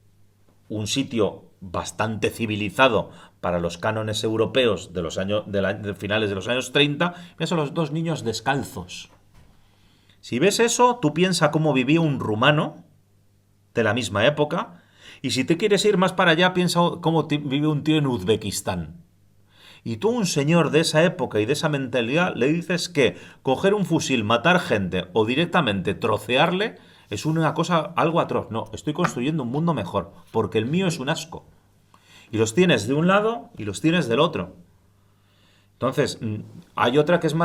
un sitio bastante civilizado para los cánones europeos de finales de los años 30, ves a los 2 niños descalzos. Si ves eso, tú piensa cómo vivía un rumano de la misma época, y si te quieres ir más para allá, piensa cómo vive un tío en Uzbekistán. Y tú, un señor de esa época y de esa mentalidad, le dices que coger un fusil, matar gente o directamente trocearle es una cosa, algo atroz. No, estoy construyendo un mundo mejor, porque el mío es un asco. Y los tienes de un lado y los tienes del otro. Entonces, hay otra que es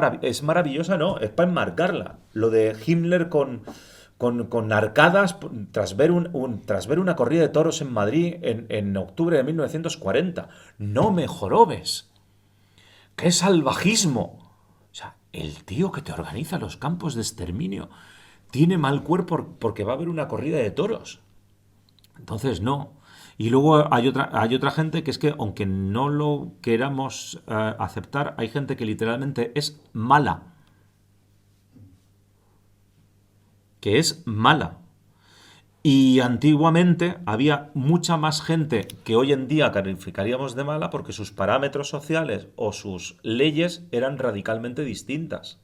maravillosa, ¿no? Es para enmarcarla. Lo de Himmler con arcadas tras ver, tras ver una corrida de toros en Madrid en octubre de 1940. No me jorobes. ¡Qué salvajismo! O sea, el tío que te organiza los campos de exterminio tiene mal cuerpo porque va a haber una corrida de toros. Entonces, no. Y luego hay otra gente que es que, aunque no lo queramos aceptar, hay gente que literalmente es mala. Que es mala. Y antiguamente había mucha más gente que hoy en día calificaríamos de mala porque sus parámetros sociales o sus leyes eran radicalmente distintas.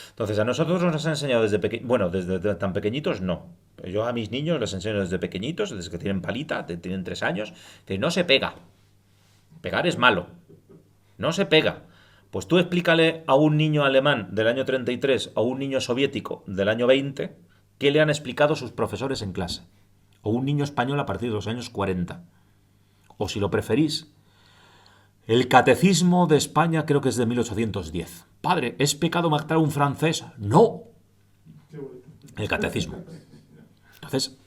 Entonces, a nosotros nos han enseñado desde pequeñitos, bueno, desde tan pequeñitos no. Yo a mis niños les enseño desde pequeñitos, desde que tienen palita, tienen 3 años, que no se pega. Pegar es malo. No se pega. Pues tú explícale a un niño alemán del año 33 o a un niño soviético del año 20 qué le han explicado sus profesores en clase. O un niño español a partir de los años 40. O si lo preferís, el Catecismo de España creo que es de 1810. Padre, ¿es pecado matar a un francés? No. El Catecismo. Entonces,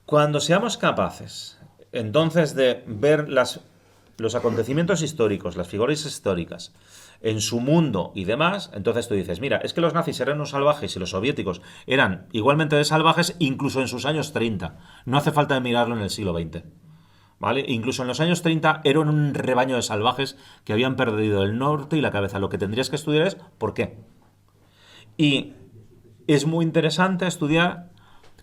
cuando seamos capaces, entonces, de ver los acontecimientos históricos, las figuras históricas, en su mundo y demás, entonces tú dices, mira, es que los nazis eran unos salvajes y los soviéticos eran igualmente de salvajes, incluso en sus años 30. No hace falta mirarlo en el siglo XX. ¿Vale? Incluso en los años 30 eran un rebaño de salvajes que habían perdido el norte y la cabeza. Lo que tendrías que estudiar es por qué. Y es muy interesante estudiar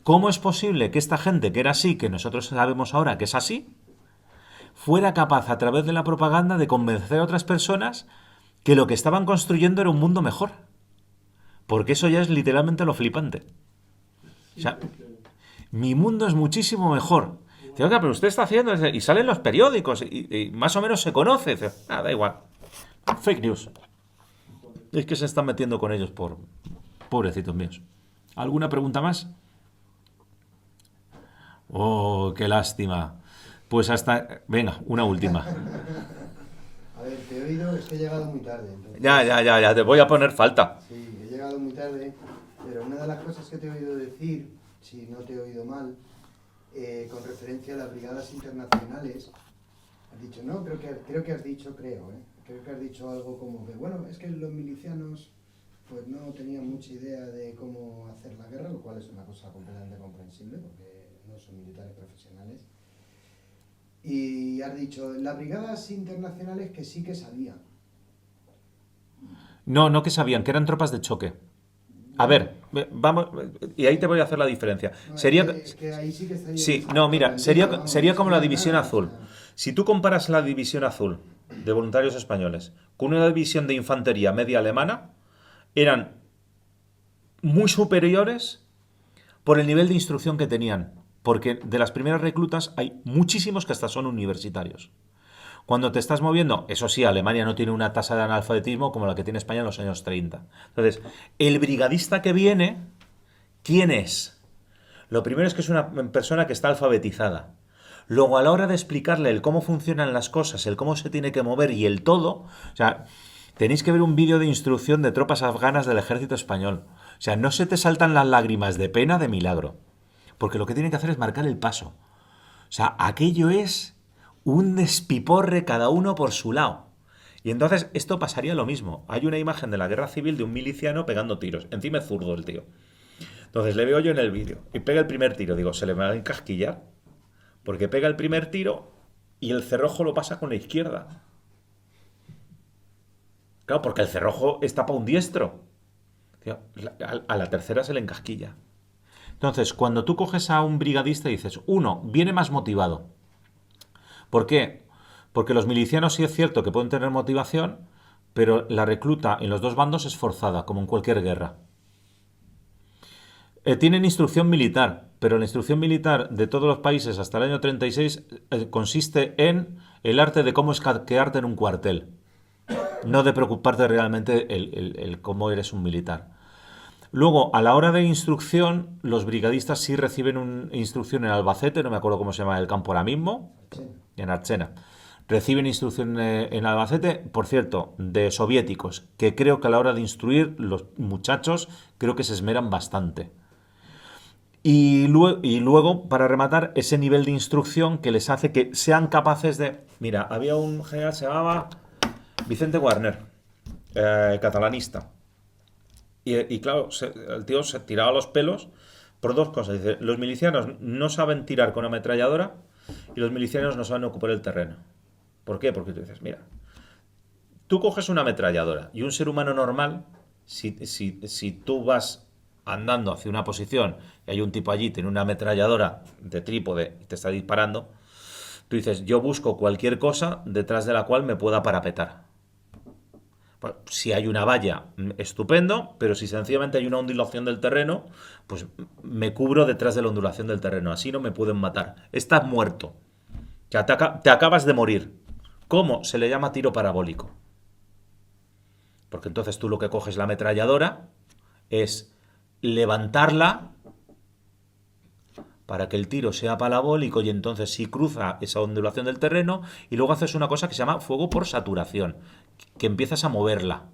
cómo es posible que esta gente que era así, que nosotros sabemos ahora que es así, fuera capaz a través de la propaganda de convencer a otras personas que lo que estaban construyendo era un mundo mejor. Porque eso ya es literalmente lo flipante. O sea, mi mundo es muchísimo mejor. Dice, oiga, pero usted está haciendo... Y salen los periódicos y más o menos se conoce. Dice, da igual. Fake news. Es que se están metiendo con ellos por... Pobrecitos míos. ¿Alguna pregunta más? Oh, qué lástima. Pues hasta... Venga, una última. A ver, te he oído, es que he llegado muy tarde. Entonces... Ya, te voy a poner falta. Sí, he llegado muy tarde, pero una de las cosas que te he oído decir, si no te he oído mal, con referencia a las brigadas internacionales, has dicho, no, creo que has dicho algo como que, bueno, es que los milicianos pues no tenían mucha idea de cómo hacer la guerra, lo cual es una cosa completamente comprensible, porque no son militares profesionales. Y has dicho, las brigadas internacionales que sí que sabían. No que sabían, que eran tropas de choque. A ver, vamos, y ahí te voy a hacer la diferencia. No, Sería, es que ahí sí que estaría... sí, no, mira, sería como la división azul. Si tú comparas la división azul de voluntarios españoles con una división de infantería media alemana, eran muy superiores por el nivel de instrucción que tenían, porque de las primeras reclutas hay muchísimos que hasta son universitarios. Cuando te estás moviendo, eso sí, Alemania no tiene una tasa de analfabetismo como la que tiene España en los años 30. Entonces, el brigadista que viene, ¿quién es? Lo primero es que es una persona que está alfabetizada. Luego, a la hora de explicarle el cómo funcionan las cosas, el cómo se tiene que mover y el todo, o sea, tenéis que ver un vídeo de instrucción de tropas afganas del ejército español. O sea, no se te saltan las lágrimas de pena de milagro. Porque lo que tienen que hacer es marcar el paso. O sea, aquello es un despiporre cada uno por su lado. Y entonces esto pasaría lo mismo. Hay una imagen de la guerra civil de un miliciano pegando tiros. Encima es zurdo el tío. Entonces le veo yo en el vídeo y pega el primer tiro. Digo, se le va a encasquillar. Porque pega el primer tiro y el cerrojo lo pasa con la izquierda. Claro, porque el cerrojo está para un diestro. A la tercera se le encasquilla. Entonces, cuando tú coges a un brigadista y dices, uno, viene más motivado. ¿Por qué? Porque los milicianos sí es cierto que pueden tener motivación, pero la recluta en los dos bandos es forzada, como en cualquier guerra. Tienen instrucción militar, pero la instrucción militar de todos los países hasta el año 36 consiste en el arte de cómo escaquearte en un cuartel, no de preocuparte realmente el cómo eres un militar. Luego, a la hora de instrucción, los brigadistas sí reciben una instrucción en Albacete, no me acuerdo cómo se llama el campo ahora mismo, en Archena. Reciben instrucción en Albacete, por cierto, de soviéticos, que creo que a la hora de instruir, los muchachos creo que se esmeran bastante. Y luego, para rematar, ese nivel de instrucción que les hace que sean capaces de... Mira, había un general, se llamaba Vicente Guarner, catalanista. Y claro, el tío se tiraba los pelos por dos cosas. Dice, los milicianos no saben tirar con ametralladora y los milicianos no saben ocupar el terreno. ¿Por qué? Porque tú dices, mira, tú coges una ametralladora y un ser humano normal, si tú vas andando hacia una posición y hay un tipo allí, tiene una ametralladora de trípode y te está disparando, tú dices, yo busco cualquier cosa detrás de la cual me pueda parapetar. Pues, si hay una valla, estupendo, pero si sencillamente hay una ondulación del terreno, pues me cubro detrás de la ondulación del terreno, así no me pueden matar. Estás muerto. Te acabas de morir. ¿Cómo? Se le llama tiro parabólico. Porque entonces tú lo que coges la ametralladora es levantarla para que el tiro sea parabólico y entonces sí cruza esa ondulación del terreno y luego haces una cosa que se llama fuego por saturación, que empiezas a moverla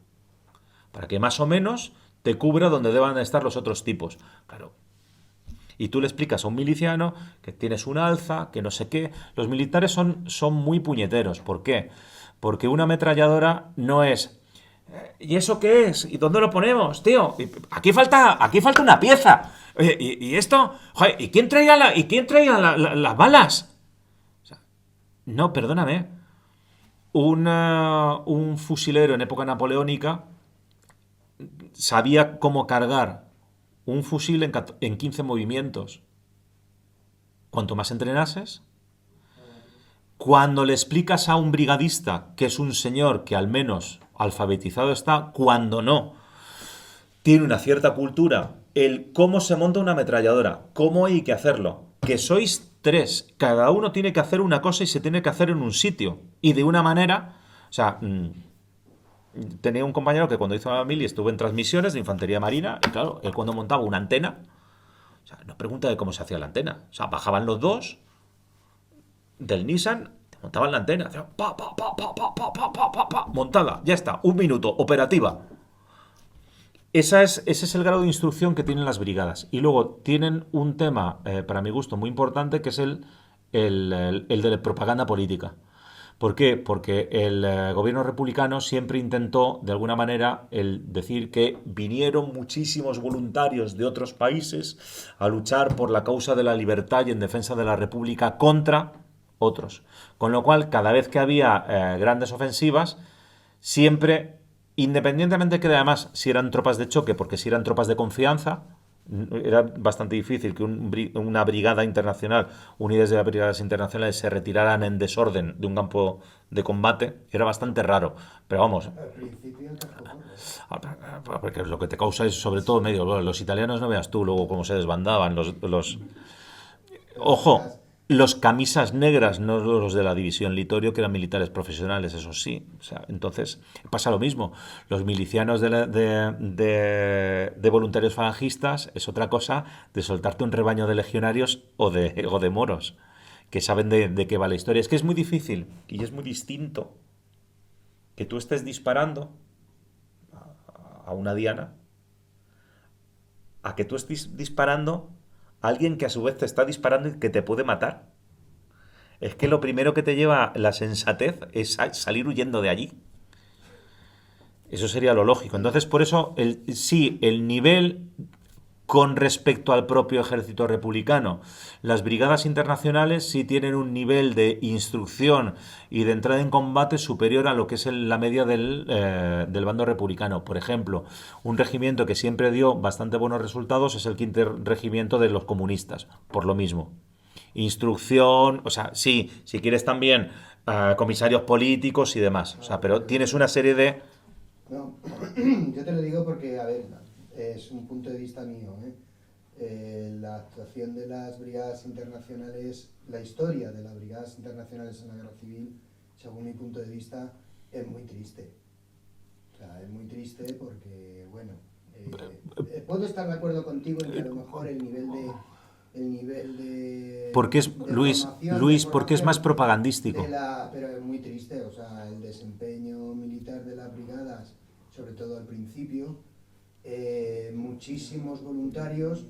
para que más o menos te cubra donde deban estar los otros tipos. Claro. Y tú le explicas a un miliciano que tienes un alza, que no sé qué. Los militares son muy puñeteros. ¿Por qué? Porque una ametralladora no es... ¿Y eso qué es? ¿Y dónde lo ponemos, tío? Aquí falta una pieza. ¿Y esto? Joder, ¿y quién traía las balas? O sea, no, perdóname. Un fusilero en época napoleónica sabía cómo cargar un fusil en 15 movimientos. Cuanto más entrenases, cuando le explicas a un brigadista que es un señor que al menos alfabetizado está, cuando no, tiene una cierta cultura, el cómo se monta una ametralladora, cómo hay que hacerlo, que sois 3, cada uno tiene que hacer una cosa y se tiene que hacer en un sitio, y de una manera, o sea, tenía un compañero que cuando hizo la mili estuvo en transmisiones de infantería marina, y claro, él cuando montaba una antena, o sea, no pregunta de cómo se hacía la antena, o sea, bajaban los dos del Nissan, montaban la antena, hacían montada, ya está, 1 minuto, operativa. Ese es el grado de instrucción que tienen las brigadas. Y luego tienen un tema, para mi gusto, muy importante, que es el de la propaganda política. ¿Por qué? Porque el gobierno republicano siempre intentó, de alguna manera, el decir que vinieron muchísimos voluntarios de otros países a luchar por la causa de la libertad y en defensa de la república contra otros. Con lo cual, cada vez que había grandes ofensivas, siempre, independientemente que además si eran tropas de choque, porque si eran tropas de confianza, era bastante difícil que una brigada internacional, unidades de las brigadas internacionales se retiraran en desorden de un campo de combate, era bastante raro. Pero vamos, Al principio porque lo que te causa es sobre todo medio, los italianos no veas tú luego cómo se desbandaban, ojo, los camisas negras, no los de la división Litorio, que eran militares profesionales, eso sí. O sea, entonces pasa lo mismo. Los milicianos de voluntarios falangistas es otra cosa de soltarte un rebaño de legionarios o de moros, que saben de qué va la historia. Es que es muy difícil y es muy distinto que tú estés disparando a una diana a que tú estés disparando alguien que a su vez te está disparando y que te puede matar. Es que lo primero que te lleva la sensatez es salir huyendo de allí. Eso sería lo lógico. Entonces, por eso, el nivel con respecto al propio ejército republicano, las brigadas internacionales sí tienen un nivel de instrucción y de entrada en combate superior a lo que es la media del bando republicano. Por ejemplo, un regimiento que siempre dio bastante buenos resultados es el 5º Regimiento de los comunistas, por lo mismo. Instrucción, o sea, sí, si quieres también comisarios políticos y demás, o sea, pero tienes una serie de... No, yo te lo digo porque, a ver, es un punto de vista mío, ¿eh? La actuación de las brigadas internacionales, la historia de las brigadas internacionales en la guerra civil, según mi punto de vista, es muy triste. O sea, es muy triste porque, bueno, puedo estar de acuerdo contigo en que a lo mejor el nivel de Porque es, de Luis, formación, porque es más propagandístico. pero es muy triste, o sea, el desempeño militar de las brigadas, sobre todo al principio, muchísimos voluntarios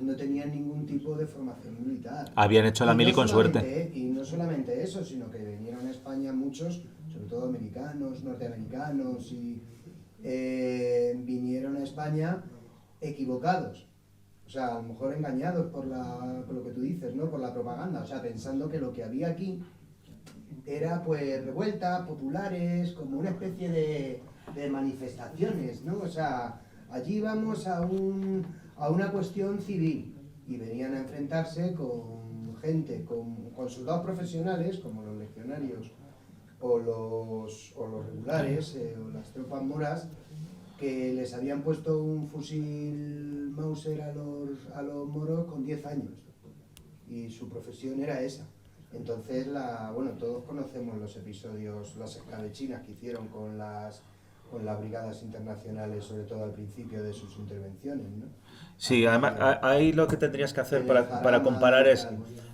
no tenían ningún tipo de formación militar. Habían hecho la Y mili no con solamente- suerte. Y no solamente eso, sino que vinieron a España muchos, sobre todo americanos, norteamericanos, y vinieron a España equivocados. O sea, a lo mejor engañados por lo que tú dices, ¿no? Por la propaganda. O sea, pensando que lo que había aquí era pues revueltas populares, como una especie de manifestaciones, ¿no? O sea, allí vamos a una cuestión civil y venían a enfrentarse con gente, con soldados profesionales como los legionarios o los regulares o las tropas moras, que les habían puesto un fusil Mauser a los moros con 10 años y su profesión era esa. Entonces, bueno, todos conocemos los episodios, las esclavechinas que hicieron con las brigadas internacionales, sobre todo al principio de sus intervenciones, ¿no? Sí, además ahí lo que tendrías que hacer para comparar es,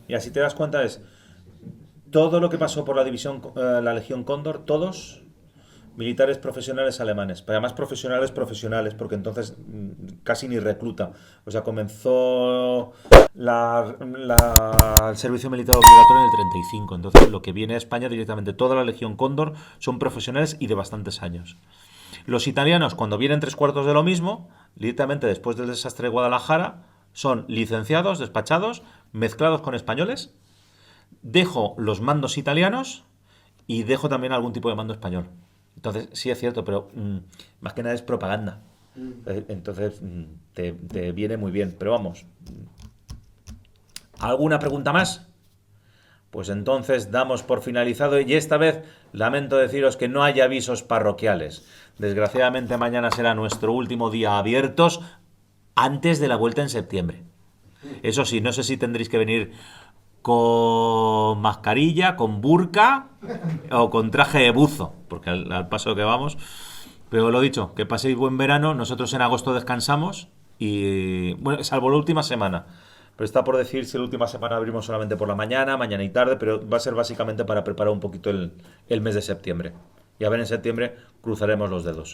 y así te das cuenta, es todo lo que pasó por la división, la Legión Cóndor, todos militares profesionales alemanes, pero además profesionales, porque entonces casi ni recluta. O sea, comenzó el servicio militar obligatorio en el 35, entonces lo que viene a España directamente, toda la Legión Cóndor son profesionales y de bastantes años. Los italianos, cuando vienen 3/4 de lo mismo, directamente después del desastre de Guadalajara, son licenciados, despachados, mezclados con españoles. Dejo los mandos italianos y dejo también algún tipo de mando español. Entonces, sí es cierto, pero más que nada es propaganda. Entonces, te viene muy bien. Pero vamos, ¿alguna pregunta más? Pues entonces damos por finalizado y esta vez lamento deciros que no hay avisos parroquiales. Desgraciadamente mañana será nuestro último día abiertos antes de la vuelta en septiembre. Eso sí, no sé si tendréis que venir con mascarilla, con burka o con traje de buzo, porque al paso que vamos. Pero lo dicho, que paséis buen verano. Nosotros en agosto descansamos y, bueno, salvo la última semana. Pero está por decir si la última semana abrimos solamente por la mañana y tarde, pero va a ser básicamente para preparar un poquito el mes de septiembre. Y a ver en septiembre cruzaremos los dedos.